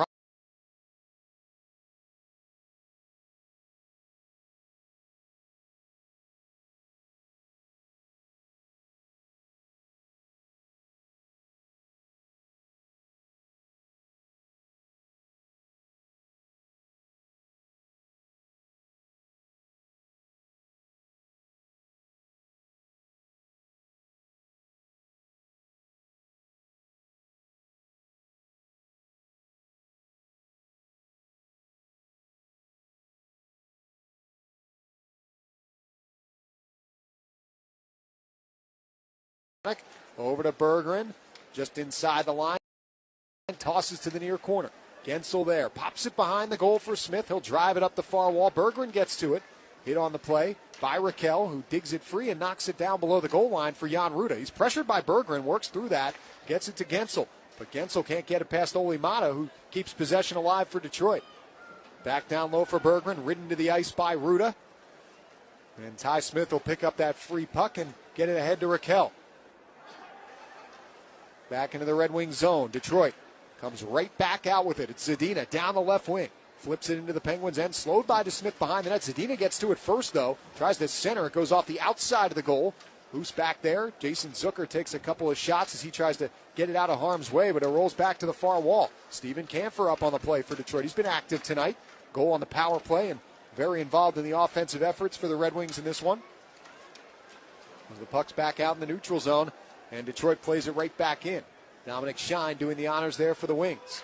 over to Berggren, just inside the line, tosses to the near corner. Gensel there, pops it behind the goal for Smith. He'll drive it up the far wall. Berggren gets to it, hit on the play by Raquel, who digs it free and knocks it down below the goal line for Jan Ruda. He's pressured by Berggren, works through that, gets it to Gensel, but Gensel can't get it past Olli Maatta, who keeps possession alive for Detroit. Back down low for Berggren, ridden to the ice by Ruda, and Ty Smith will pick up that free puck and get it ahead to Raquel. Back into the Red Wing zone. Detroit comes right back out with it. It's Zadina down the left wing. Flips it into the Penguins' end. Slowed by DeSmith behind the net. Zadina gets to it first, though. Tries to center. It goes off the outside of the goal. Loose back there. Jason Zucker takes a couple of shots as he tries to get it out of harm's way, but it rolls back to the far wall. Steven Kampfer up on the play for Detroit. He's been active tonight. Goal on the power play and very involved in the offensive efforts for the Red Wings in this one. The puck's back out in the neutral zone, and Detroit plays it right back in. Dominic Shine doing the honors there for the Wings.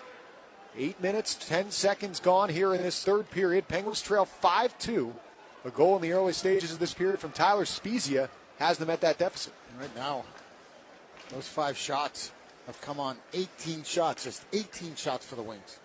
8 minutes, 10 seconds gone here in this third period. Penguins trail 5-2. A goal in the early stages of this period from Tyler Spezia has them at that deficit. Right now, those 5 shots have come on 18 shots, just 18 shots for the Wings.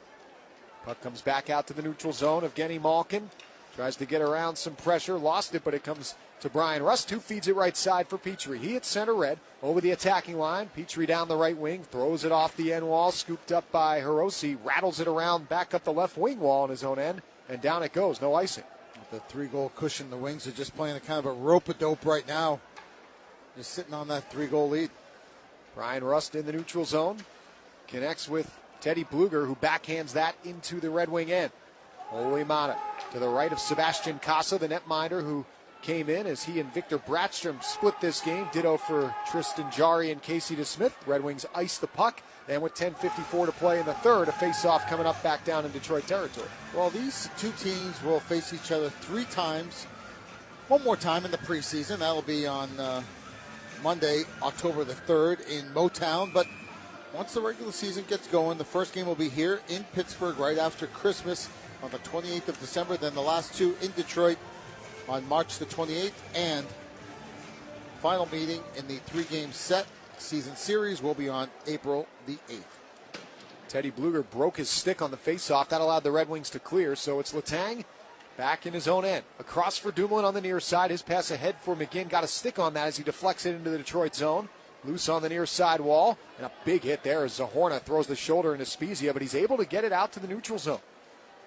Puck comes back out to the neutral zone. Evgeny Malkin tries to get around some pressure, lost it, but it comes to Brian Rust, who feeds it right side for Petrie. He hits center red over the attacking line. Petrie down the right wing, throws it off the end wall, scooped up by Hirose, rattles it around back up the left wing wall on his own end, and down it goes, no icing. With the 3-goal cushion, the Wings are just playing a kind of a rope-a-dope right now. Just sitting on that 3-goal lead. Brian Rust in the neutral zone, connects with Teddy Bluger, who backhands that into the Red Wing end. Ole Mata to the right of Sebastian Casa, the netminder, who came in as he and Victor Brattstrom split this game. Ditto for Tristan Jarry and Casey DeSmith. Red Wings ice the puck. And with 10:54 to play in the third, a face-off coming up back down in Detroit territory. Well, these two teams will face each other 3 times. One more time in the preseason. That'll be on Monday, October the 3rd in Motown. But once the regular season gets going, the first game will be here in Pittsburgh right after Christmas on the 28th of December. Then the last 2 in Detroit on March the 28th. And final meeting in the 3-game set season series will be on April the 8th. Teddy Bluger broke his stick on the faceoff. That allowed the Red Wings to clear. So it's Letang back in his own end. Across for Dumoulin on the near side. His pass ahead for McGinn. Got a stick on that as he deflects it into the Detroit zone. Loose on the near side wall. And a big hit there as Zahorna throws the shoulder into Spezia, but he's able to get it out to the neutral zone.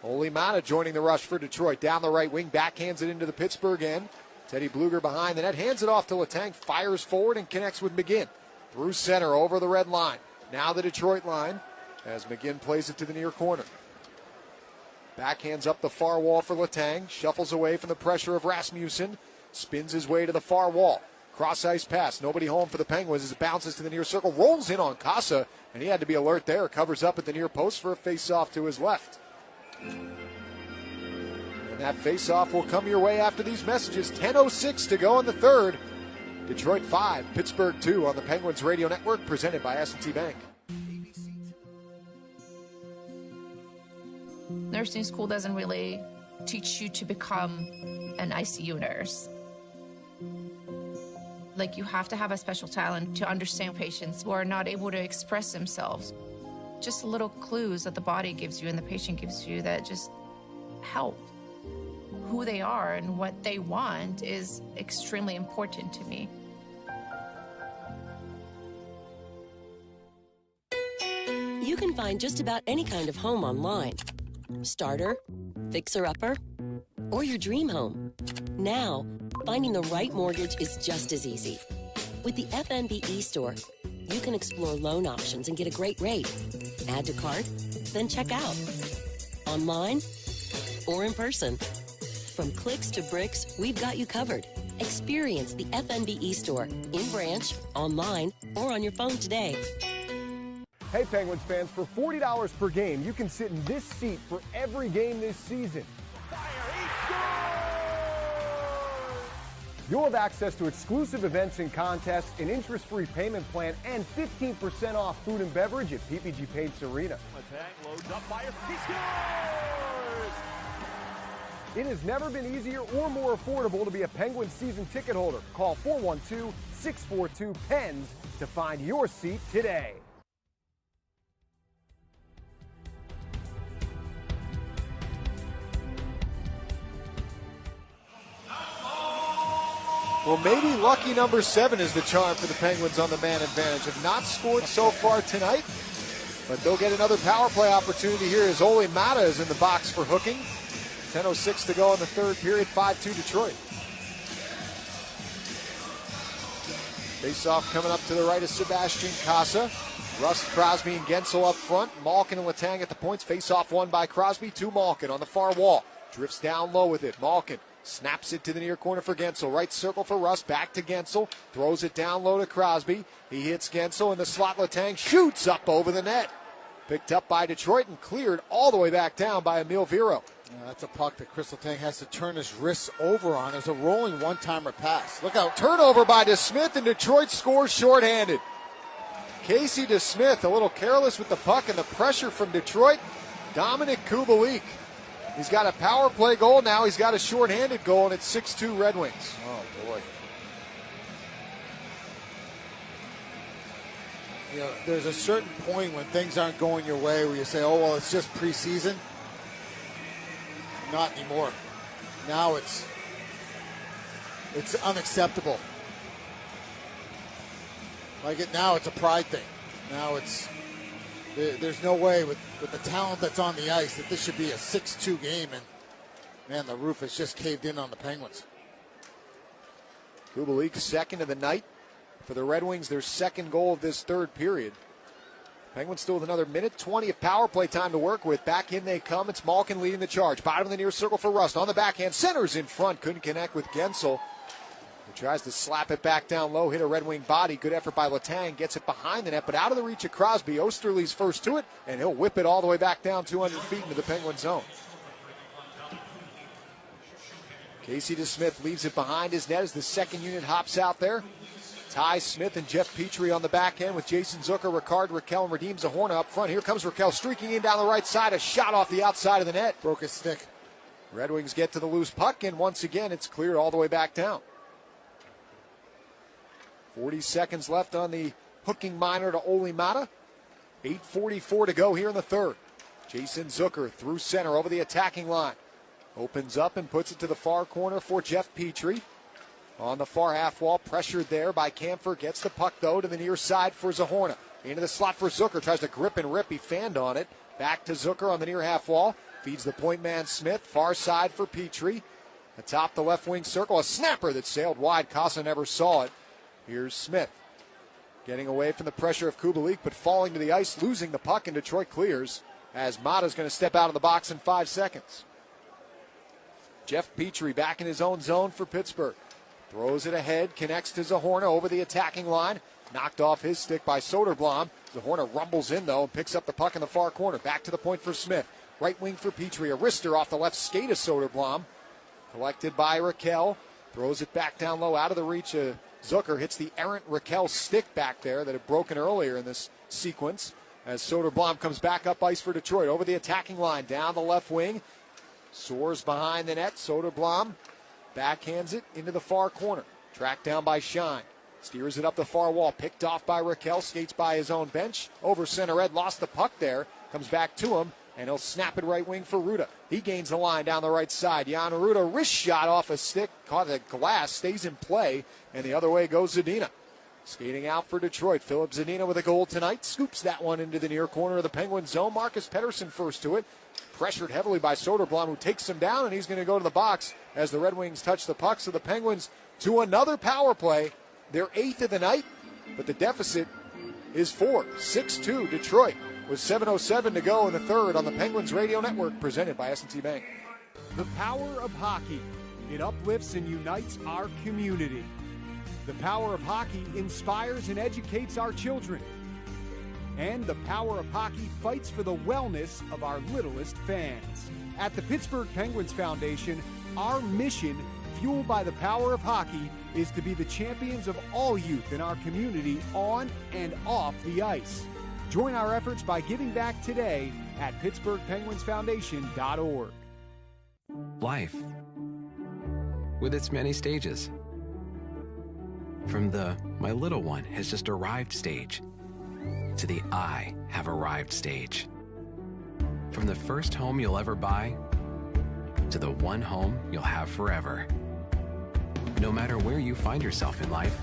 Ole Mata joining the rush for Detroit. Down the right wing, backhands it into the Pittsburgh end. Teddy Bluger behind the net, hands it off to Letang, fires forward and connects with McGinn. Through center, over the red line. Now the Detroit line as McGinn plays it to the near corner. Backhands up the far wall for Letang. Shuffles away from the pressure of Rasmussen. Spins his way to the far wall. Cross-ice pass. Nobody home for the Penguins as it bounces to the near circle. Rolls in on Casa, and he had to be alert there. Covers up at the near post for a face-off to his left. And that face-off will come your way after these messages. 10:06 to go in the third. Detroit 5, Pittsburgh 2 on the Penguins Radio Network, presented by S&T Bank. Nursing school doesn't really teach you to become an ICU nurse. Like, you have to have a special talent to understand patients who are not able to express themselves. Just little clues that the body gives you and the patient gives you that just help. Who they are and what they want is extremely important to me. You can find just about any kind of home online. Starter, fixer-upper, or your dream home. Now, finding the right mortgage is just as easy. With the FNB e-store, you can explore loan options and get a great rate. Add to cart, then check out. Online or in person. From clicks to bricks, we've got you covered. Experience the FNB e-store in branch, online, or on your phone today. Hey Penguins fans, for $40 per game, you can sit in this seat for every game this season. You'll have access to exclusive events and contests, an interest-free payment plan, and 15% off food and beverage at PPG Paints Arena. Letang loads up by he scores! It has never been easier or more affordable to be a Penguins season ticket holder. Call 412-642-PENS to find your seat today. Well, maybe lucky number 7 is the charm for the Penguins on the man advantage. Have not scored so far tonight, but they'll get another power play opportunity here as Ole Mata is in the box for hooking. 10:06 to go in the third period, 5-2 Detroit. Face-off coming up to the right of Sebastian Casa. Rust, Crosby, and Gensel up front. Malkin and Letang at the points. Face-off won by Crosby to Malkin on the far wall. Drifts down low with it. Malkin Snaps it to the near corner for Gensel. Right circle for Rust. Back to Gensel. Throws it down low to Crosby. He hits Gensel in the slot. Letang shoots up over the net. Picked up by Detroit and cleared all the way back down by Emil Viro. That's a puck that Chris Letang has to turn his wrists over on. There's a rolling one-timer pass. Look out. Turnover by DeSmith, and Detroit scores shorthanded. Casey DeSmith a little careless with the puck, and the pressure from Detroit. Dominic Kubalik. He's got a power play goal now. He's got a shorthanded goal, and it's 6-2 Red Wings. Oh, boy. You know, there's a certain point when things aren't going your way where you say, oh, well, it's just preseason. Not anymore. Now it's unacceptable. Now it's a pride thing. Now there's no way with the talent that's on the ice that this should be a 6-2 game, and man, the roof has just caved in on the Penguins. Kubalik, second of the night for the Red Wings, their second goal of this third period. Penguins still with another minute 20 of power play time to work with. Back in they come. It's Malkin leading the charge. Bottom of the near circle for Rust. On the backhand, centers in front. Couldn't connect with Gensel. He tries to slap it back down low. Hit a Red Wing body. Good effort by Letang. Gets it behind the net, but out of the reach of Crosby. Osterley's first to it, and he'll whip it all the way back down 200 feet into the Penguin zone. Casey DeSmith leaves it behind his net as the second unit hops out there. Ty Smith and Jeff Petrie on the back end with Jason Zucker, Ricard, Raquel, and Radim Zahorna up front. Here comes Raquel streaking in down the right side. A shot off the outside of the net. Broke his stick. Red Wings get to the loose puck, and once again it's cleared all the way back down. 40 seconds left on the hooking minor to Olli Mata. 8:44 to go here in the third. Jason Zucker through center over the attacking line. Opens up and puts it to the far corner for Jeff Petrie. On the far half wall, pressured there by Kampfer. Gets the puck, though, to the near side for Zahorna. Into the slot for Zucker. Tries to grip and rip. He fanned on it. Back to Zucker on the near half wall. Feeds the point man Smith. Far side for Petrie. Atop the left wing circle. A snapper that sailed wide. Casa never saw it. Here's Smith. Getting away from the pressure of Kubalik, but falling to the ice, losing the puck, and Detroit clears as Mata's going to step out of the box in 5 seconds. Jeff Petrie back in his own zone for Pittsburgh. Throws it ahead, connects to Zahorna over the attacking line. Knocked off his stick by Soderblom. Zahorna rumbles in, though, and picks up the puck in the far corner. Back to the point for Smith. Right wing for Petrie. A wrister off the left skate of Soderblom. Collected by Raquel. Throws it back down low, out of the reach of Zucker. Hits the errant Raquel stick back there that had broken earlier in this sequence. As Soderblom comes back up ice for Detroit. Over the attacking line, down the left wing. Soars behind the net. Soderblom backhands it into the far corner. Tracked down by Shine. Steers it up the far wall. Picked off by Raquel. Skates by his own bench. Over center Ed. Lost the puck there. Comes back to him. And he'll snap it right wing for Ruda. He gains the line down the right side. Jan Ruda, wrist shot off a stick. Caught the glass. Stays in play. And the other way goes Zadina. Skating out for Detroit. Philip Zadina with a goal tonight. Scoops that one into the near corner of the Penguin zone. Marcus Pettersson first to it. Pressured heavily by Soderblom, who takes him down, and he's going to go to the box as the Red Wings touch the puck. So the Penguins to another power play. Their 8th of the night, but the deficit is 4. 6-2 Detroit with 7:07 to go in the third on the Penguins Radio Network, presented by S&T Bank. The power of hockey. It uplifts and unites our community. The power of hockey inspires and educates our children. And the power of hockey fights for the wellness of our littlest fans. At the Pittsburgh Penguins Foundation, our mission, fueled by the power of hockey, is to be the champions of all youth in our community on and off the ice. Join our efforts by giving back today at PittsburghPenguinsFoundation.org. Life, with its many stages. From the "my little one has just arrived" stage to the "I have arrived" stage. From the first home you'll ever buy to the one home you'll have forever. No matter where you find yourself in life,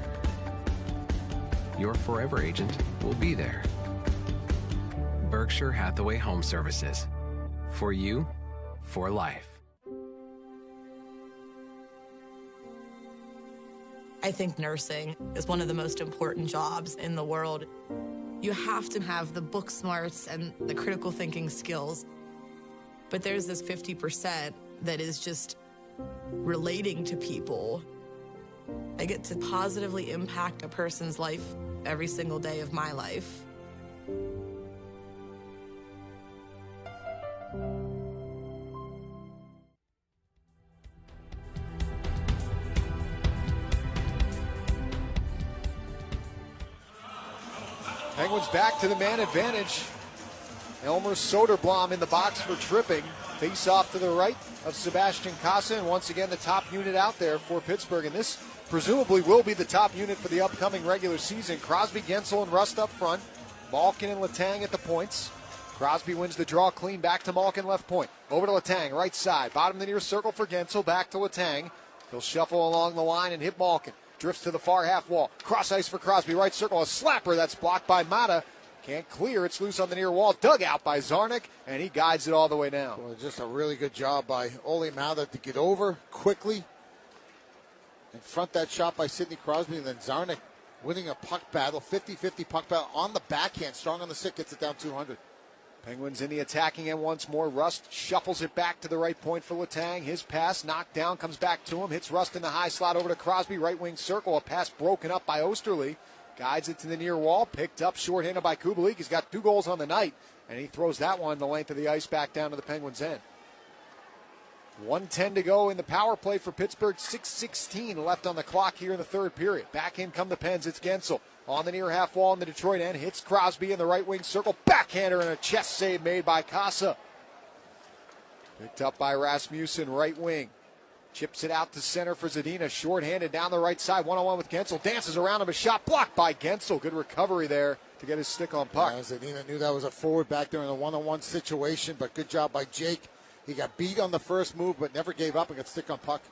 your forever agent will be there. Berkshire Hathaway Home Services. For you, for life. I think nursing is one of the most important jobs in the world. You have to have the book smarts and the critical thinking skills. But there's this 50% that is just relating to people. I get to positively impact a person's life every single day of my life. Penguins back to the man advantage. Elmer Soderblom in the box for tripping. Face off to the right of Sebastian Casa, and once again the top unit out there for Pittsburgh. And this presumably will be the top unit for the upcoming regular season. Crosby, Gensel, and Rust up front. Malkin and Letang at the points. Crosby wins the draw clean, back to Malkin, left point. Over to Letang, right side. Bottom of the near circle for Gensel, back to Letang. He'll shuffle along the line and hit Malkin. Drifts to the far half wall. Cross ice for Crosby, right circle. A slapper that's blocked by Mata. Can't clear. It's loose on the near wall. Dug out by Zarnik, and he guides it all the way down. Well, just a really good job by Ole Mata to get over quickly and front that shot by Sidney Crosby, and then Zarnik winning a puck battle, 50-50 puck battle on the backhand. Strong on the stick, gets it down 200. Penguins in the attacking end once more. Rust shuffles it back to the right point for Letang. His pass knocked down, comes back to him. Hits Rust in the high slot over to Crosby. Right wing circle. A pass broken up by Osterley. Guides it to the near wall. Picked up shorthanded by Kubalik. He's got 2 goals on the night. And he throws that one the length of the ice back down to the Penguins' end. 1:10 to go in the power play for Pittsburgh. 6:16 left on the clock here in the third period. Back in come the Pens. It's Gensel on the near half wall in the Detroit end. Hits Crosby in the right wing circle. Backhander and a chest save made by Casa. Picked up by Rasmussen, right wing. Chips it out to center for Zadina. Shorthanded down the right side. One-on-one with Gensel. Dances around him. A shot blocked by Gensel. Good recovery there to get his stick on puck. Yeah, Zadina knew that was a forward back there in a one-on-one situation, but good job by Jake. He got beat on the first move, but never gave up and got stick on puck.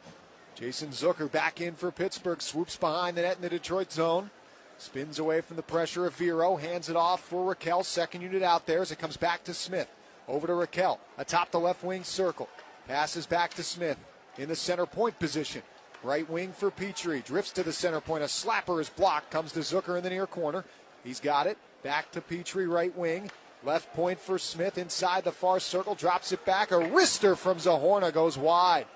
Jason Zucker back in for Pittsburgh. Swoops behind the net in the Detroit zone. Spins away from the pressure of Vero. Hands it off for Raquel. Second unit out there as it comes back to Smith. Over to Raquel. Atop the left wing circle. Passes back to Smith in the center point position. Right wing for Petrie. Drifts to the center point. A slapper is blocked. Comes to Zucker in the near corner. He's got it. Back to Petrie, right wing. Left point for Smith inside the far circle. Drops it back. A wrister from Zahorna goes wide.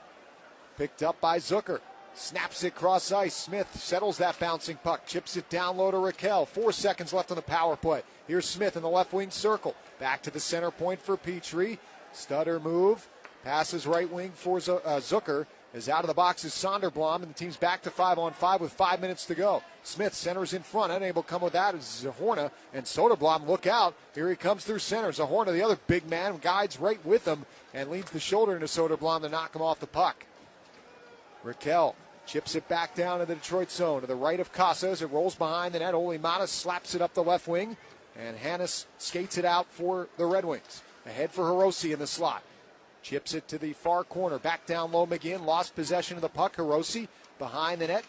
Picked up by Zucker. Snaps it cross ice. Smith settles that bouncing puck. Chips it down low to Raquel. 4 seconds left on the power play. Here's Smith in the left wing circle. Back to the center point for Petrie. Stutter move. Passes right wing for Zucker. Is out of the box is Sonderblom, and the team's back to 5-on-5 with 5 minutes to go. Smith centers in front, unable to come with that is Zahorna, and Soderblom, look out. Here he comes through center. Zahorna, the other big man, guides right with him and leads the shoulder into Soderblom to knock him off the puck. Raquel chips it back down to the Detroit zone to the right of Casa as it rolls behind the net. Ole Mata slaps it up the left wing, and Hannes skates it out for the Red Wings. Ahead for Hirose in the slot. Chips it to the far corner. Back down low, McGinn lost possession of the puck. Hirose behind the net.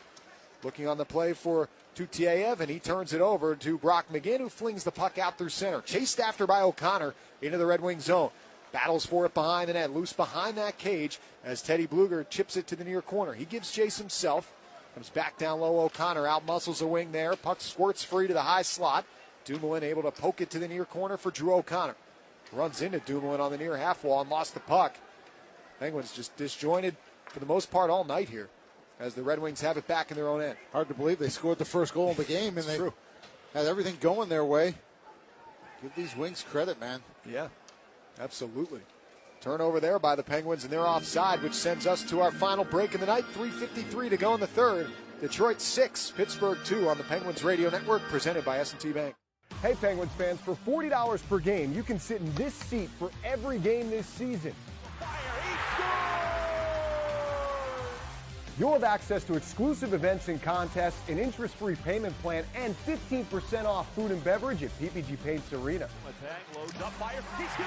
Looking on the play for Tutiev, and he turns it over to Brock McGinn, who flings the puck out through center. Chased after by O'Connor into the Red Wing zone. Battles for it behind the net. Loose behind that cage as Teddy Bluger chips it to the near corner. He gives chase himself. Comes back down low. O'Connor out muscles a wing there. Puck squirts free to the high slot. Dumoulin able to poke it to the near corner for Drew O'Connor. Runs into Dumoulin on the near half wall and lost the puck. Penguins just disjointed for the most part all night here as the Red Wings have it back in their own end. Hard to believe they scored the first goal of the game, and they had everything going their way. Give these Wings credit, man. Yeah, absolutely. Turnover there by the Penguins, and they're offside, which sends us to our final break of the night. 3:53 to go in the third. Detroit 6, Pittsburgh 2 on the Penguins Radio Network, presented by S&T Bank. Hey, Penguins fans, for $40 per game, you can sit in this seat for every game this season. You'll have access to exclusive events and contests, an interest-free payment plan, and 15% off food and beverage at PPG Paints Arena. Letang loads up, fire, he scores!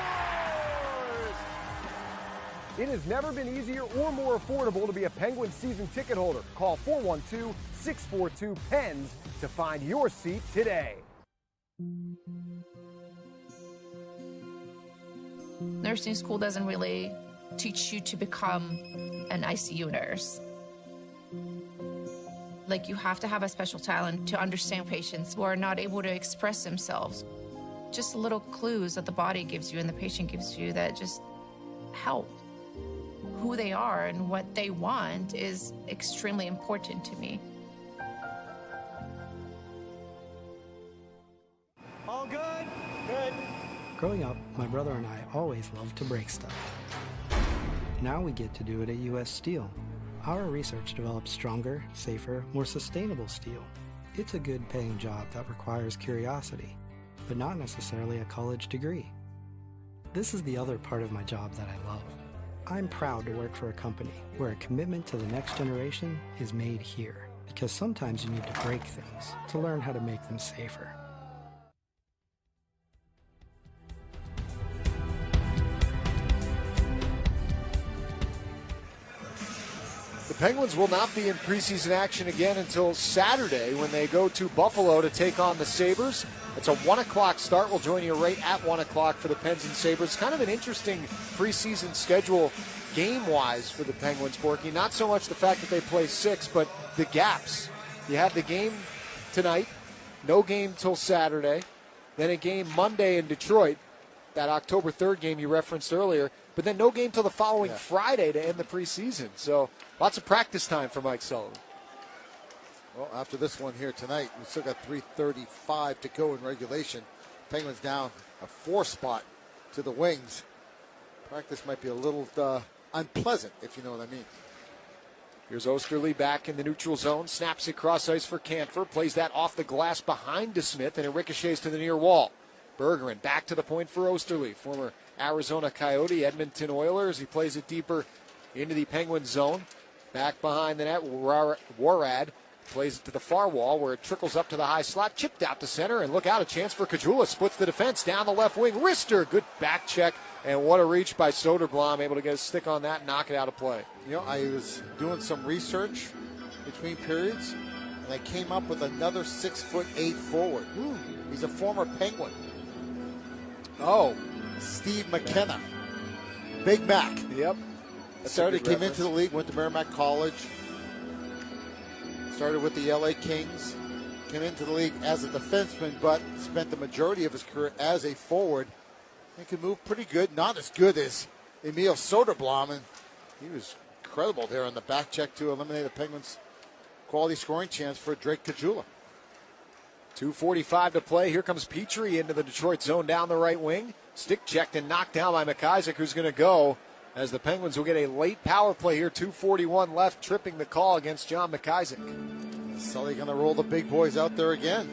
It has never been easier or more affordable to be a Penguins season ticket holder. Call 412-642-PENS to find your seat today. Nursing school doesn't really teach you to become an ICU nurse. Like, you have to have a special talent to understand patients who are not able to express themselves. Just little clues that the body gives you and the patient gives you that just help. who they are and what they want is extremely important to me. All good? Good. Growing up, my brother and I always loved to break stuff. Now we get to do it at U.S. Steel. Our research develops stronger, safer, more sustainable steel. It's a good-paying job that requires curiosity, but not necessarily a college degree. This is the other part of my job that I love. I'm proud to work for a company where a commitment to the next generation is made here, because sometimes you need to break things to learn how to make them safer. The Penguins will not be in preseason action again until Saturday when they go to Buffalo to take on the Sabres. It's a 1 o'clock start. We'll join you right at 1 o'clock for the Pens and Sabres. Kind of an interesting preseason schedule game-wise for the Penguins, Borky. Not so much the fact that they play 6, but the gaps. You have the game tonight, no game till Saturday, then a game Monday in Detroit, that October 3rd game you referenced earlier, but then no game till the following Friday to end the preseason. So lots of practice time for Mike Sullivan. Well, after this one here tonight, we still got 3:35 to go in regulation. Penguins down a 4 spot to the Wings. Practice might be a little unpleasant, if you know what I mean. Here's Osterley back in the neutral zone, snaps it cross ice for Canfor, plays that off the glass behind DeSmith, and it ricochets to the near wall. Bergeron back to the point for Osterley, former Arizona Coyote, Edmonton Oilers. He plays it deeper into the Penguin zone. Back behind the net, Warad plays it to the far wall where it trickles up to the high slot, chipped out to center, and look out, a chance for Kajula. Splits the defense down the left wing. Rister, good back check, and what a reach by Soderblom, able to get a stick on that and knock it out of play. You know, I was doing some research between periods, and I came up with another 6'8" forward. He's a former Penguin. Oh, Steve McKenna. Big Mac. Yep. Came into the league, went to Merrimack College. Started with the LA Kings. Came into the league as a defenseman, but spent the majority of his career as a forward. He could move pretty good. Not as good as Emil Soderblom, and he was incredible there on the back check to eliminate the Penguins' quality scoring chance for Drake Kajula. 2:45 to play. Here comes Petrie into the Detroit zone down the right wing. Stick checked and knocked down by McIsaac, who's going to go as the Penguins will get a late power play here. 2:41 left, tripping the call against John McIsaac. Sully going to roll the big boys out there again.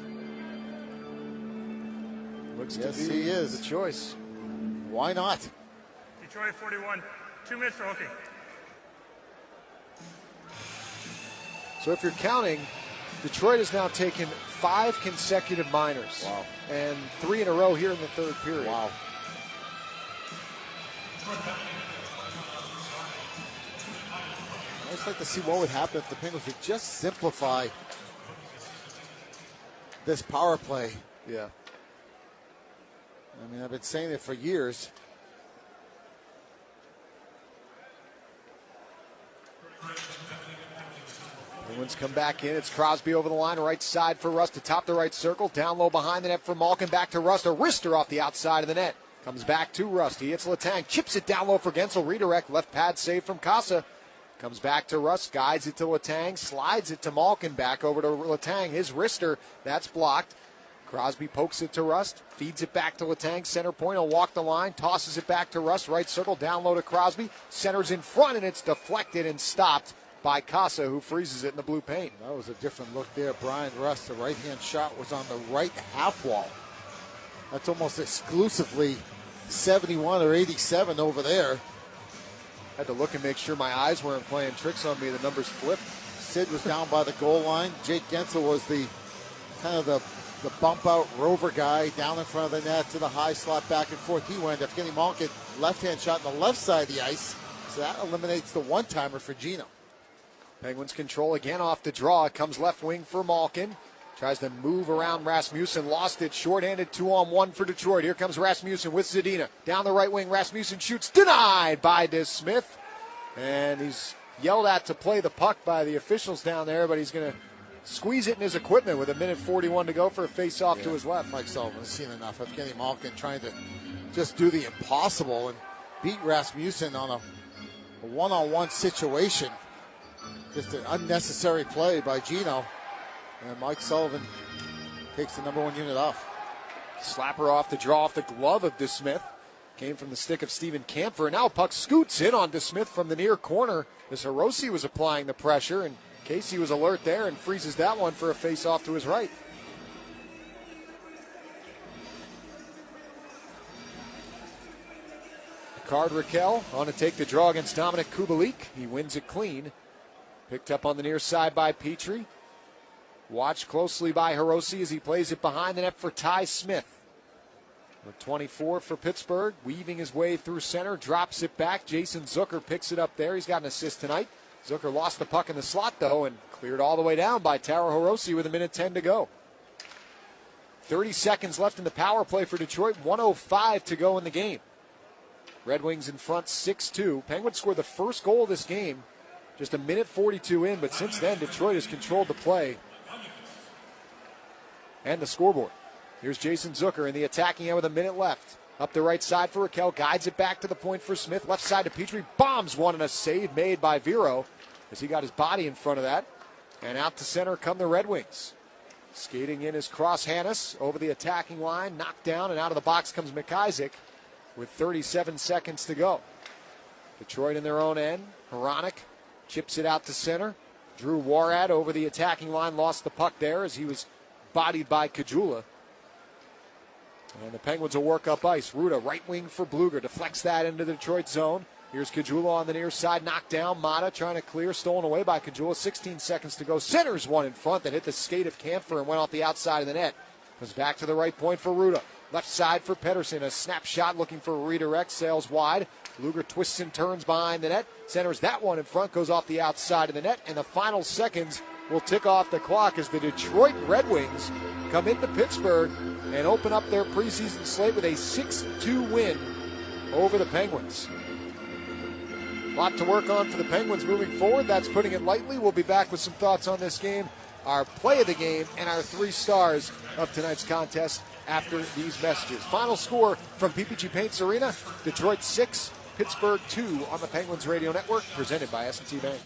Looks yes, to be he is. the choice. Why not? Detroit 41. 2 minutes for hooking. So if you're counting, Detroit has now taken 5 consecutive minors. Wow. And 3 in a row here in the third period. Wow. I'd just like to see what would happen if the Penguins would just simplify this power play. Yeah. I mean, I've been saying it for years. Penguins come back in. It's Crosby over the line, right side for Rust to top the right circle. Down low behind the net for Malkin. Back to Rust. A wrister off the outside of the net. Comes back to Rust. He hits Letang. Chips it down low for Gensel. Redirect. Left pad save from Casa. Comes back to Rust. Guides it to Letang. Slides it to Malkin. Back over to Letang. His wrister. That's blocked. Crosby pokes it to Rust. Feeds it back to Letang. Center point. He'll walk the line. Tosses it back to Rust. Right circle. Down low to Crosby. Centers in front, and it's deflected and stopped by Casa, who freezes it in the blue paint. That was a different look there. Brian Rust, the right-hand shot was on the right half wall. That's almost exclusively 71 or 87 over there. Had to look and make sure my eyes weren't playing tricks on me. The numbers flipped. Sid was down by the goal line. Jake Gensel was the kind of the bump-out rover guy down in front of the net to the high slot back and forth. He went up getting Malkin left-hand shot on the left side of the ice. So that eliminates the one-timer for Gino. Penguins control again off the draw. It comes left wing for Malkin. Tries to move around Rasmussen. Lost it. Short-handed 2-on-1 for Detroit. Here comes Rasmussen with Zadina. Down the right wing. Rasmussen shoots. Denied by DeSmith. And he's yelled at to play the puck by the officials down there, but he's going to squeeze it in his equipment with 1:41 to go for a face-off to his left. Mike Sullivan has seen enough of Evgeny Malkin trying to just do the impossible and beat Rasmussen on a a one-on-one situation. Just an unnecessary play by Gino. And Mike Sullivan takes the number 1 unit off. Slapper off to draw off the glove of DeSmith. Came from the stick of Steven Kampfer. And now puck scoots in on DeSmith from the near corner as Hirose was applying the pressure. And Casey was alert there and freezes that one for a face-off to his right. Card Raquel on to take the draw against Dominic Kubalik. He wins it clean. Picked up on the near side by Petrie. Watched closely by Hirose as he plays it behind the net for Ty Smith. With 24 for Pittsburgh, weaving his way through center, drops it back. Jason Zucker picks it up there. He's got an assist tonight. Zucker lost the puck in the slot, though, and cleared all the way down by Taro Hirose with 1:10 to go. 30 seconds left in the power play for Detroit. 1:05 to go in the game. Red Wings in front 6-2. Penguins scored the first goal of this game just 1:42 in, but since then Detroit has controlled the play and the scoreboard. Here's Jason Zucker in the attacking end with 1 minute left. Up the right side for Raquel, guides it back to the point for Smith. Left side to Petrie, bombs one, and a save made by Vero as he got his body in front of that. And out to center come the Red Wings. Skating in is Cross Hannes over the attacking line, knocked down, and out of the box comes McIsaac with 37 seconds to go. Detroit in their own end. Hronek chips it out to center. Drew Warad over the attacking line, lost the puck there as he was bodied by Kajula. And the Penguins will work up ice. Ruda, right wing for Bluger, deflects that into the Detroit zone. Here's Kajula on the near side, knocked down. Mata trying to clear, stolen away by Kajula. 16 seconds to go. Centers one in front that hit the skate of Kampfer and went off the outside of the net. Comes back to the right point for Ruda. Left side for Pettersson. A snapshot looking for a redirect. Sails wide. Luger twists and turns behind the net. Centers that one in front. Goes off the outside of the net. And the final seconds will tick off the clock as the Detroit Red Wings come into Pittsburgh and open up their preseason slate with a 6-2 win over the Penguins. A lot to work on for the Penguins moving forward. That's putting it lightly. We'll be back with some thoughts on this game, our play of the game, and our 3 stars of tonight's contest after these messages. Final score from PPG Paints Arena, Detroit 6, Pittsburgh 2 on the Penguins Radio Network, presented by S&T Bank.